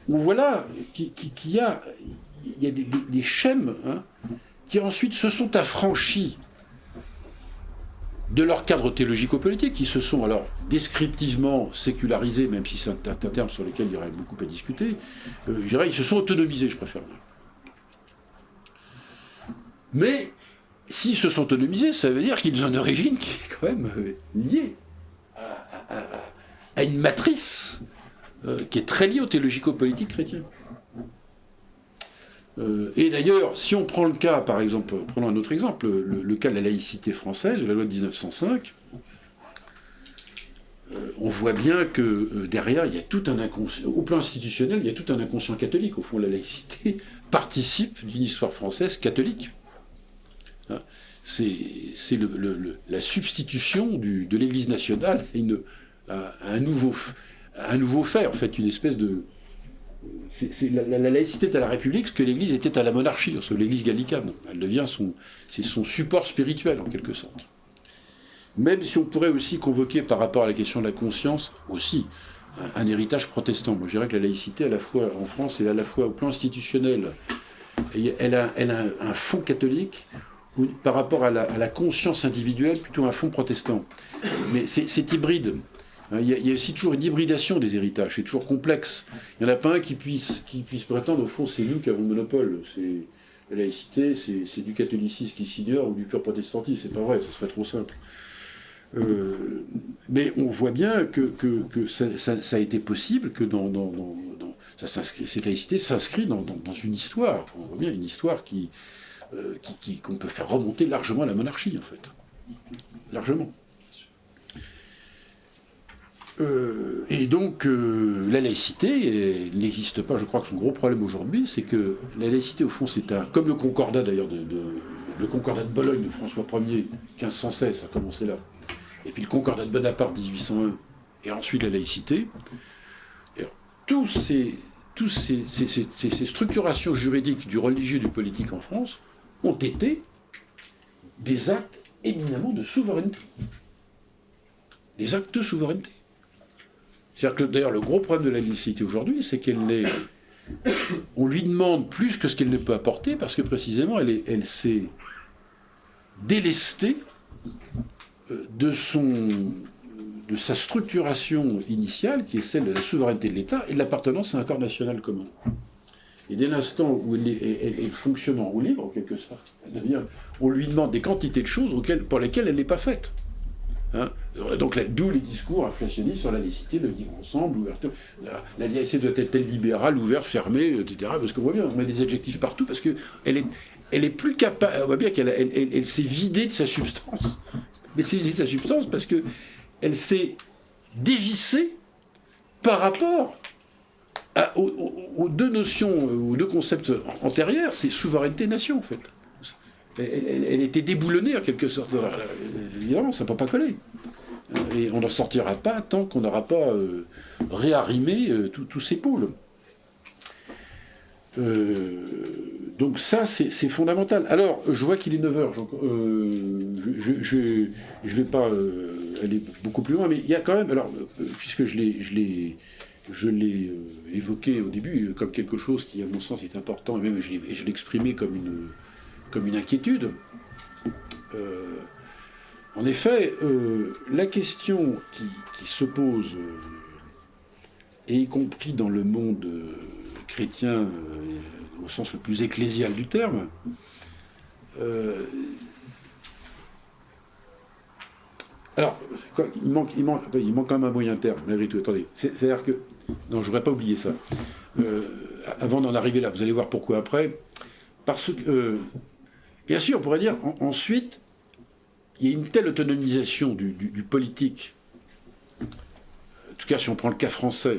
on voit là qu'il y a des schèmes, hein, qui ensuite se sont affranchis de leur cadre théologico-politique, qui se sont alors descriptivement sécularisés, même si c'est un terme sur lequel il y aurait beaucoup à discuter, je dirais, ils se sont autonomisés, je préfère dire. Mais s'ils se sont autonomisés, ça veut dire qu'ils ont une origine qui est quand même liée à une matrice qui est très liée au théologico-politique chrétien. Et d'ailleurs, si on prend le cas, par exemple, prenons un autre exemple, le cas de la laïcité française, de la loi de 1905, on voit bien que derrière, il y a tout un inconscient, au plan institutionnel, il y a tout un inconscient catholique. Au fond, la laïcité participe d'une histoire française catholique. C'est la substitution de l'Église nationale à un nouveau fait, en fait, une espèce de... La laïcité est à la République ce que l'Église était à la monarchie, l'Église gallicane. Elle devient c'est son support spirituel, en quelque sorte. Même si on pourrait aussi convoquer, par rapport à la question de la conscience, aussi un héritage protestant. Moi, je dirais que la laïcité, à la fois en France et à la fois au plan institutionnel, elle a un fond catholique, ou, par rapport à la conscience individuelle, plutôt un fond protestant. Mais c'est hybride. Hein, il y a aussi toujours une hybridation des héritages, c'est toujours complexe. Il n'y en a pas un qui puisse prétendre, au fond, c'est nous qui avons le monopole. C'est la laïcité, c'est du catholicisme qui s'ignore ou du pur protestantisme. C'est pas vrai, ce serait trop simple. Mais on voit bien que ça a été possible, que cette laïcité s'inscrit dans une histoire. On voit bien une histoire qu'on peut faire remonter largement à la monarchie, en fait. Largement. Et donc, la laïcité n'existe pas. Je crois que son gros problème aujourd'hui, c'est que la laïcité, au fond, c'est comme le concordat, d'ailleurs, le concordat de Bologne de François Ier, 1516, ça a commencé là. Et puis le concordat de Bonaparte, 1801, et ensuite la laïcité. Et toutes ces structurations juridiques du religieux et du politique en France ont été des actes éminemment de souveraineté. Des actes de souveraineté. C'est-à-dire que d'ailleurs le gros problème de la laïcité aujourd'hui, c'est on lui demande plus que ce qu'elle ne peut apporter, parce que précisément elle s'est délestée de sa structuration initiale, qui est celle de la souveraineté de l'État et de l'appartenance à un corps national commun. Et dès l'instant où elle fonctionne en roue libre, en quelque sorte, on lui demande des quantités de choses pour lesquelles elle n'est pas faite. Hein, donc d'où les discours inflationnistes sur la laïcité, le vivre ensemble, l'ouverture. La laïcité doit être libérale, ouverte, fermée, etc. Parce qu'on voit bien, on met des adjectifs partout, parce qu'elle est plus capable. On voit bien qu'elle s'est vidée de sa substance. Mais c'est vidée de sa substance parce qu'elle s'est dévissée par rapport aux deux notions, aux deux concepts antérieurs, c'est souveraineté-nation, en fait. Elle était déboulonnée, en quelque sorte. Évidemment, ça ne peut pas coller. Et on n'en sortira pas tant qu'on n'aura pas réarrimé tous ces pôles. Donc ça, c'est fondamental. Alors, je vois qu'il est 9h. Je ne vais pas aller beaucoup plus loin, mais il y a quand même... Alors, puisque je l'ai évoqué au début comme quelque chose qui, à mon sens, est important, et même je l'ai exprimé comme une inquiétude. En effet, la question qui se pose, et y compris dans le monde chrétien, au sens le plus ecclésial du terme, alors, il manque quand même un moyen terme, malgré tout. Attendez, c'est-à-dire que... Non, je ne voudrais pas oublier ça. Avant d'en arriver là, vous allez voir pourquoi après. Parce que, bien sûr, on pourrait dire, ensuite, il y a une telle autonomisation du politique, en tout cas si on prend le cas français,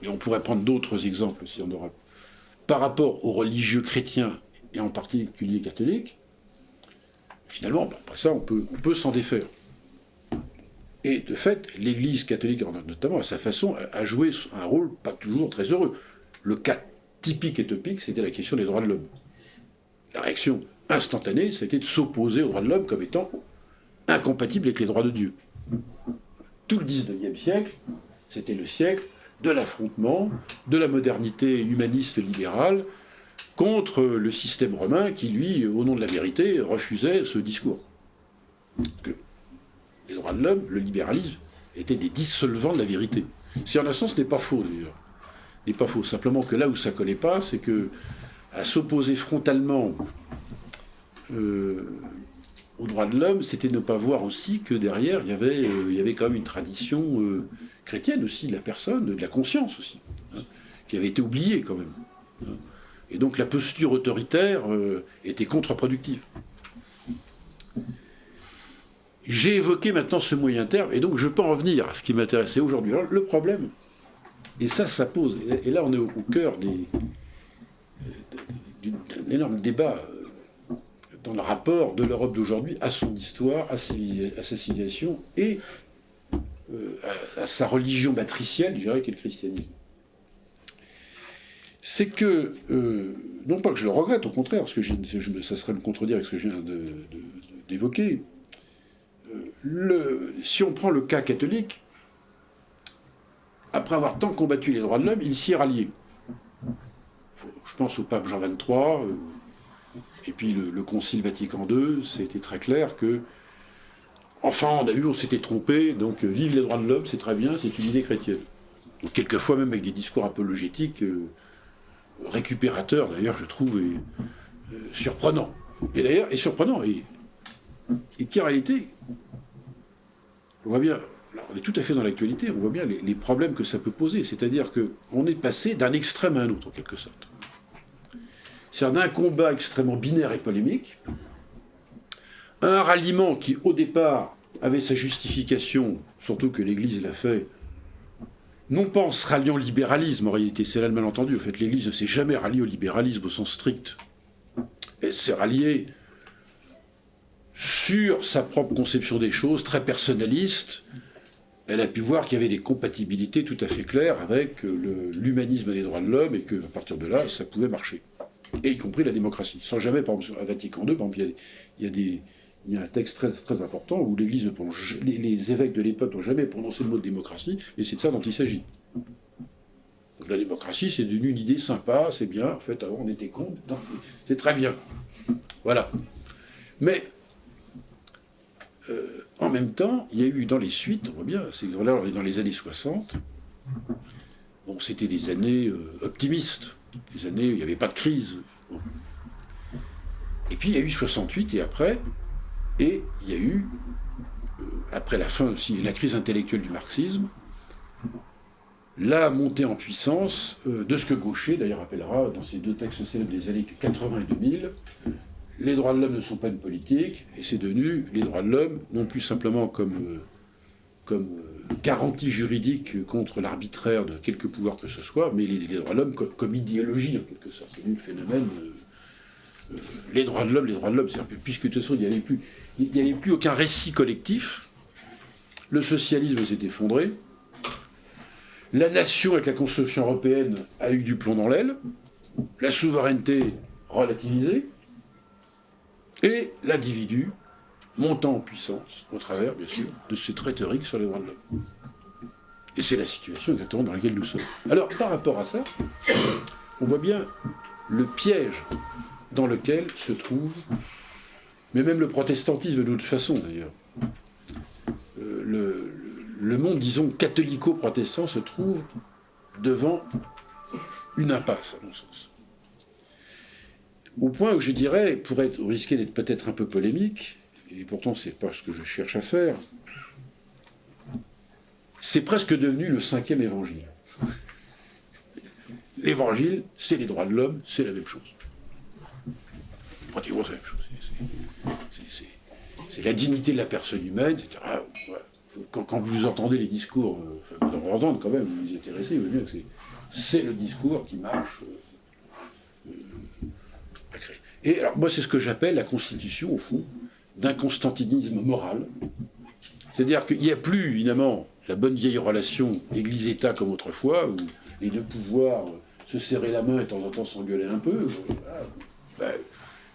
et on pourrait prendre d'autres exemples si on aura, par rapport aux religieux chrétiens, et en particulier catholiques, finalement, après ça, on peut s'en défaire. Et de fait, l'Église catholique, notamment à sa façon, a joué un rôle pas toujours très heureux. Le cas typique et topique, c'était la question des droits de l'homme. La réaction instantanée, c'était de s'opposer aux droits de l'homme comme étant incompatibles avec les droits de Dieu. Tout le XIXe siècle, c'était le siècle de l'affrontement, de la modernité humaniste libérale, contre le système romain qui, lui, au nom de la vérité, refusait ce discours. Que les droits de l'homme, le libéralisme, étaient des dissolvants de la vérité. Si en un sens, ce n'est pas faux, d'ailleurs. Ce n'est pas faux. Simplement que là où ça ne collait pas, c'est que à s'opposer frontalement aux droits de l'homme, c'était ne pas voir aussi que derrière, il y avait quand même une tradition chrétienne aussi, de la personne, de la conscience aussi, hein, qui avait été oubliée quand même. Hein. Et donc la posture autoritaire était contre-productive. J'ai évoqué maintenant ce moyen terme, et donc je peux en revenir à ce qui m'intéressait aujourd'hui. Alors, le problème, et ça pose, et là on est au cœur d'un énorme débat dans le rapport de l'Europe d'aujourd'hui à son histoire, à sa civilisation et à sa religion matricielle, je dirais, qu'est le christianisme. C'est que, non pas que je le regrette, au contraire, parce que ça serait me contredire avec ce que je viens d'évoquer. Si on prend le cas catholique, après avoir tant combattu les droits de l'homme, il s'y est rallié. Je pense au pape Jean XXIII, et puis le Concile Vatican II, c'était très clair que, enfin, on a vu, on s'était trompé, donc vive les droits de l'homme, c'est très bien, c'est une idée chrétienne. Donc, quelquefois même avec des discours apologétiques récupérateurs, d'ailleurs, je trouve, et surprenants. Et qui en réalité, on voit bien, là, on est tout à fait dans l'actualité, on voit bien les problèmes que ça peut poser. C'est-à-dire qu'on est passé d'un extrême à un autre, en quelque sorte. C'est-à-dire d'un combat extrêmement binaire et polémique, à un ralliement qui, au départ, avait sa justification, surtout que l'Église l'a fait, non pas en se ralliant au libéralisme, en réalité, c'est là le malentendu. En fait, l'Église ne s'est jamais ralliée au libéralisme au sens strict. Elle s'est ralliée sur sa propre conception des choses, très personnaliste. Elle a pu voir qu'il y avait des compatibilités tout à fait claires avec l'humanisme et les droits de l'homme, et qu'à partir de là, ça pouvait marcher. Et y compris la démocratie. Sans jamais, par exemple, à Vatican II, par exemple, il y a un texte très, très important où l'Église ne prononce, les évêques de l'époque n'ont jamais prononcé le mot de démocratie, et c'est de ça dont il s'agit. Donc la démocratie, c'est devenu une idée sympa, c'est bien, en fait, avant on était contre, c'est très bien. Voilà. Mais, en même temps, il y a eu dans les suites, on voit bien, là on est dans les années 60, bon, c'était des années optimistes, des années où il n'y avait pas de crise. Bon. Et puis il y a eu 68 et après, et il y a eu, après la fin aussi, la crise intellectuelle du marxisme, la montée en puissance de ce que Gaucher, d'ailleurs, appellera dans ses deux textes célèbres des années 80 et 2000, les droits de l'homme ne sont pas une politique, et c'est devenu les droits de l'homme, non plus simplement comme garantie juridique contre l'arbitraire de quelque pouvoir que ce soit, mais les droits de l'homme comme idéologie, en quelque sorte. C'est devenu le phénomène... les droits de l'homme, c'est un peu, puisque de toute façon, il n'y avait plus aucun récit collectif, le socialisme s'est effondré, la nation avec la construction européenne a eu du plomb dans l'aile, la souveraineté relativisée, et l'individu montant en puissance, au travers, bien sûr, de cette rhétorique sur les droits de l'homme. Et c'est la situation exactement dans laquelle nous sommes. Alors, par rapport à ça, on voit bien le piège dans lequel se trouve, mais même le protestantisme de toute façon d'ailleurs, le monde, disons, catholico-protestant se trouve devant une impasse, à mon sens. Au point où je dirais, pour risquer d'être peut-être un peu polémique, et pourtant c'est pas ce que je cherche à faire, c'est presque devenu le 5e évangile. L'évangile, c'est les droits de l'homme, c'est la même chose. Pratiquement c'est la même chose. C'est la dignité de la personne humaine, etc. Voilà. Quand vous entendez les discours, vous en entendez quand même, vous vous y intéressez, vous voyez bien que c'est le discours qui marche à créer. Et alors moi c'est ce que j'appelle la constitution, au fond, d'un constantinisme moral. C'est-à-dire qu'il n'y a plus, évidemment, la bonne vieille relation Église-État comme autrefois, où les deux pouvoirs se serraient la main et de temps en temps s'engueulaient un peu.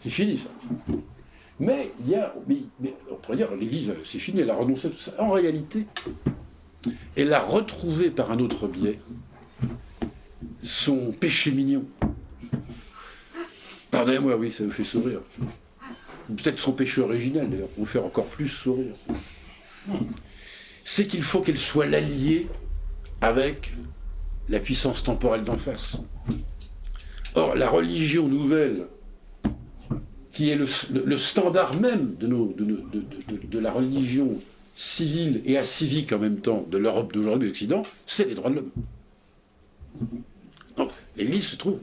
C'est fini ça. Mais il y a, on pourrait dire, l'Église, c'est fini, elle a renoncé à tout ça. En réalité, elle a retrouvé par un autre biais son péché mignon. Pardonnez-moi, oui, ça me fait sourire. Peut-être son péché originel, d'ailleurs, pour vous faire encore plus sourire. C'est qu'il faut qu'elle soit l'alliée avec la puissance temporelle d'en face. Or, la religion nouvelle, qui est le standard même de la religion civile et acivique en même temps de l'Europe d'aujourd'hui et de l'Occident, c'est les droits de l'homme. Donc, l'Église se trouve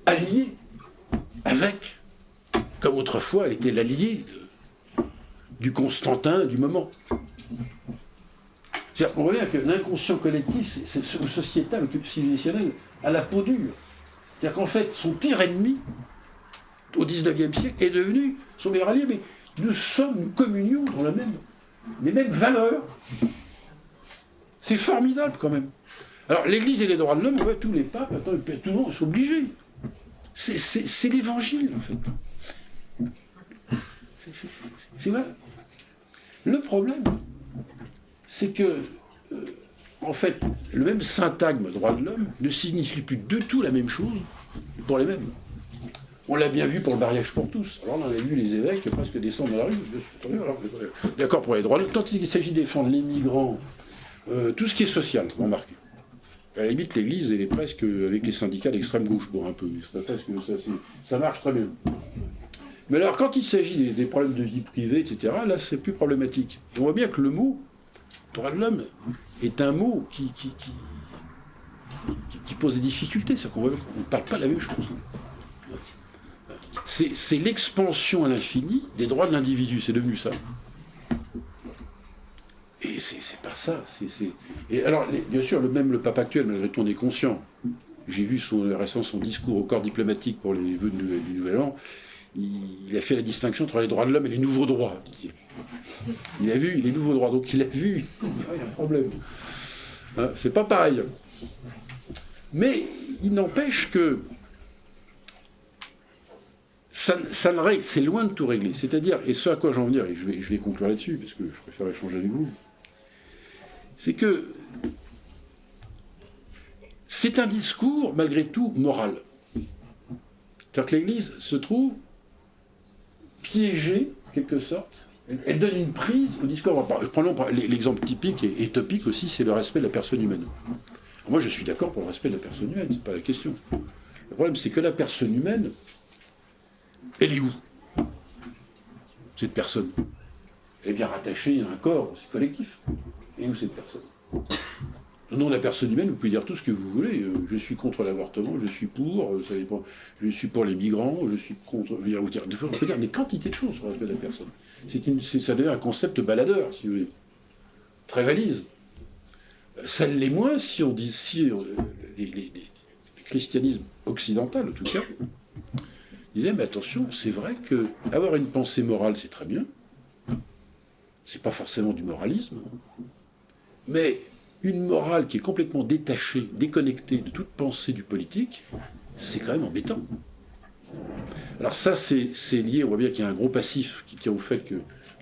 alliée avec, comme autrefois, elle était l'alliée du Constantin du moment. C'est-à-dire qu'on voit bien que l'inconscient collectif ou sociétal ou civilisationnel a la peau dure. C'est-à-dire qu'en fait, son pire ennemi, au XIXe siècle, est devenu son meilleur allié, mais nous communions dans les mêmes valeurs. C'est formidable quand même. Alors l'Église et les droits de l'homme, ouais, tous les papes, tout le monde sont obligés. C'est l'évangile en fait. C'est vrai. Le problème, c'est que, en fait, le même syntagme droit de l'homme ne signifie plus du tout la même chose pour les mêmes. On l'a bien vu pour le mariage pour tous. Alors là, on a vu les évêques presque descendre dans la rue. D'accord pour les droits. Quand il s'agit de défendre les migrants, tout ce qui est social, remarquez. À la limite, l'Église, elle est presque avec les syndicats d'extrême gauche, bon, un peu. Ça marche très bien. Mais alors, quand il s'agit des problèmes de vie privée, etc., là, c'est plus problématique. Et on voit bien que le mot droit de l'homme est un mot qui pose des difficultés. C'est-à-dire qu'on ne parle pas la même chose. C'est l'expansion à l'infini des droits de l'individu. C'est devenu ça. Et c'est pas ça. Et alors, bien sûr, même le pape actuel, malgré tout, on est conscient. J'ai vu récemment son discours au corps diplomatique pour les vœux du Nouvel An. Il a fait la distinction entre les droits de l'homme et les nouveaux droits, dit-il. Il a vu les nouveaux droits, donc il a vu, il y a un problème. Hein, c'est pas pareil. Mais il n'empêche que ça ne règle, c'est loin de tout régler. C'est-à-dire, et ce à quoi j'en veux dire, et je vais conclure là-dessus, parce que je préfère échanger avec vous, c'est que c'est un discours, malgré tout, moral. C'est-à-dire que l'Église se trouve piégée, en quelque sorte. Elle donne une prise au discours. Prenons l'exemple typique et topique aussi, c'est le respect de la personne humaine. Moi, je suis d'accord pour le respect de la personne humaine, c'est pas la question. Le problème, c'est que la personne humaine, elle est où, cette personne? Elle est bien rattachée à un corps, c'est collectif. Et où cette personne? Au nom de la personne humaine, vous pouvez dire tout ce que vous voulez. Je suis contre l'avortement, je suis pour, ça dépend, je suis pour les migrants, je suis contre. On peut dire des quantités de choses sur le respect de la personne. Ça devient un concept baladeur, si vous voulez. Très valise. Ça l'est moins si on dit. Le christianisme occidental, en tout cas, disait mais attention, c'est vrai que avoir une pensée morale, c'est très bien. C'est pas forcément du moralisme. Mais une morale qui est complètement détachée, déconnectée de toute pensée du politique, c'est quand même embêtant. Alors ça, c'est lié, on voit bien qu'il y a un gros passif qui tient au fait que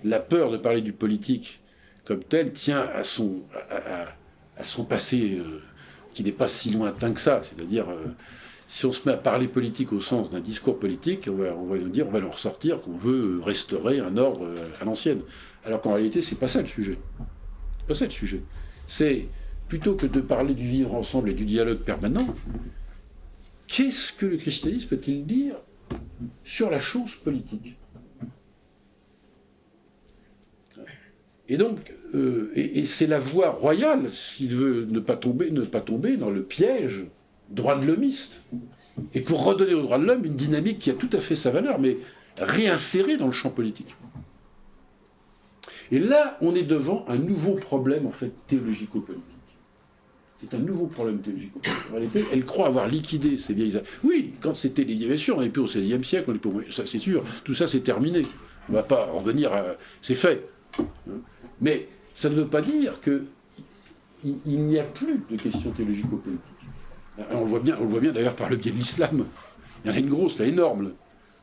la peur de parler du politique comme tel tient à son passé qui n'est pas si lointain que ça. C'est-à-dire, si on se met à parler politique au sens d'un discours politique, on va nous dire, on va leur ressortir qu'on veut restaurer un ordre à l'ancienne. Alors qu'en réalité, c'est pas ça le sujet. C'est pas ça le sujet. C'est, plutôt que de parler du vivre ensemble et du dialogue permanent, qu'est-ce que le christianisme peut-il dire sur la chose politique? Et donc, et c'est la voie royale, s'il veut ne pas tomber dans le piège droit de l'hommiste. Et pour redonner au droit de l'homme une dynamique qui a tout à fait sa valeur, mais réinsérée dans le champ politique. Et là, on est devant un nouveau problème, en fait, théologico-politique. C'est un nouveau problème théologico-politique. En réalité, elle croit avoir liquidé ces vieilles... Oui, quand c'était les... Bien sûr, on n'est plus au XVIe siècle, on n'est plus au... Ça, c'est sûr. Tout ça, c'est terminé. On ne va pas revenir à... C'est fait. Mais ça ne veut pas dire qu'il n'y a plus de questions théologico-politiques. On le voit bien d'ailleurs par le biais de l'islam. Il y en a une grosse, là, énorme,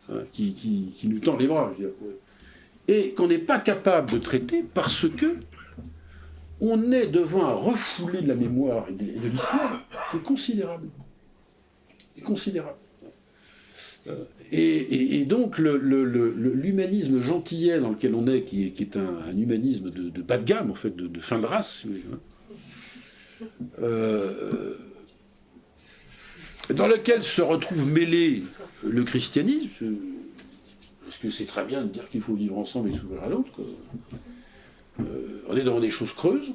là, qui nous tend les bras, je veux dire. Et qu'on n'est pas capable de traiter parce que on est devant un refoulé de la mémoire et de l'histoire qui est considérable. Et donc l'humanisme gentillet dans lequel on est, qui est un humanisme de bas de gamme, en fait, de fin de race, si vous voulez, dans lequel se retrouve mêlé le christianisme, parce que c'est très bien de dire qu'il faut vivre ensemble et s'ouvrir à l'autre, on est dans des choses creuses,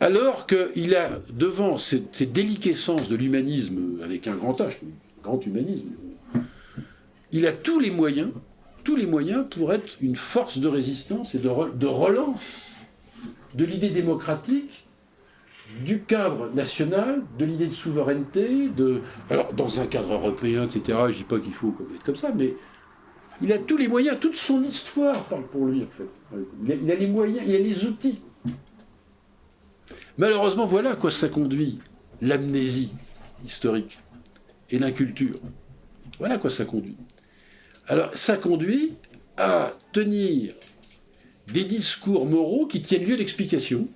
alors qu'il a devant cette déliquescence de l'humanisme avec un grand H, grand humanisme, il a tous les moyens pour être une force de résistance et de relance de l'idée démocratique, du cadre national, de l'idée de souveraineté, alors dans un cadre européen, etc., je ne dis pas qu'il faut être comme ça, mais il a tous les moyens, toute son histoire parle pour lui, en fait. Il a les moyens, il a les outils. Malheureusement, voilà à quoi ça conduit, l'amnésie historique et l'inculture. Voilà à quoi ça conduit. Alors, ça conduit à tenir des discours moraux qui tiennent lieu d'explication,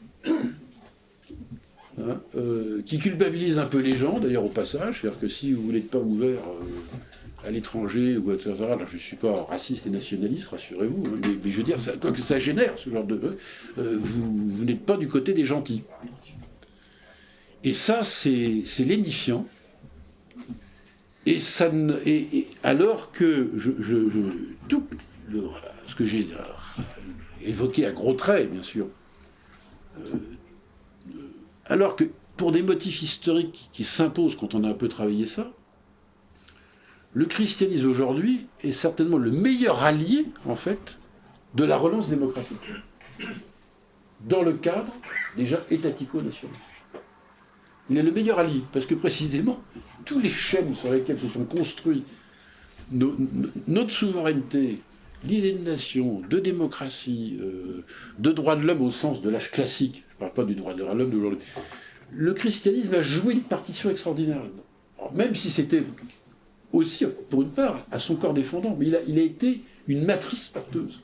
qui culpabilisent un peu les gens, d'ailleurs, au passage. C'est-à-dire que si vous voulez pas ouvert, à l'étranger, ou etc. Alors, je ne suis pas raciste et nationaliste, rassurez-vous, hein, mais je veux dire, quoi que ça génère ce genre de... vous n'êtes pas du côté des gentils. Et ça, c'est lénifiant. Et ça, alors que tout ce que j'ai évoqué à gros traits, bien sûr, alors que pour des motifs historiques qui s'imposent quand on a un peu travaillé ça, le christianisme aujourd'hui est certainement le meilleur allié, en fait, de la relance démocratique, dans le cadre déjà étatico-national. Il est le meilleur allié, parce que précisément, tous les schèmes sur lesquels se sont construits notre souveraineté, l'idée de nation, de démocratie, de droits de l'homme au sens de l'âge classique, je ne parle pas du droit de l'homme d'aujourd'hui, le christianisme a joué une partition extraordinaire là-dedans. Alors, même si c'était aussi, pour une part, à son corps défendant, mais il a été une matrice porteuse.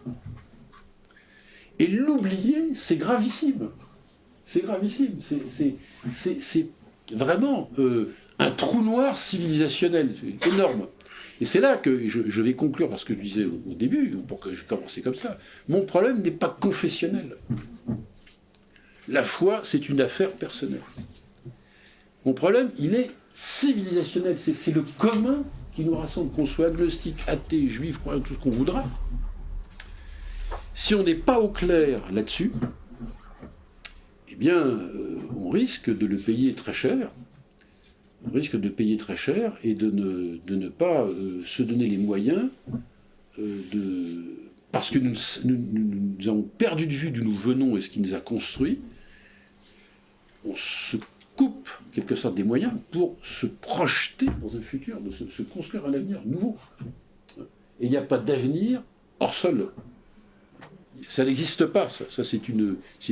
Et l'oublier, c'est gravissime. C'est gravissime. C'est vraiment un trou noir civilisationnel. C'est énorme. Et c'est là que je vais conclure, parce que je disais au début, pour que j'ai commencé comme ça, mon problème n'est pas confessionnel. La foi, c'est une affaire personnelle. Mon problème, il est civilisationnel. C'est le commun qui nous rassemble, qu'on soit agnostique, athée, juif, croyant, tout ce qu'on voudra. Si on n'est pas au clair là-dessus, eh bien, on risque de le payer très cher. On risque de payer très cher et de ne pas se donner les moyens parce que nous avons perdu de vue d'où nous venons et ce qui nous a construits. On se coupe, en quelque sorte, des moyens pour se projeter dans un futur, de se construire un avenir nouveau. Et il n'y a pas d'avenir hors sol. Ça n'existe pas, ça c'est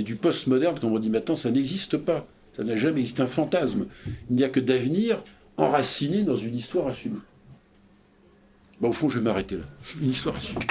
du post-moderne, comme on dit maintenant, ça n'existe pas. Ça n'a jamais existé, un fantasme. Il n'y a que d'avenir enraciné dans une histoire assumée. Bon, au fond, je vais m'arrêter là. Une histoire assumée.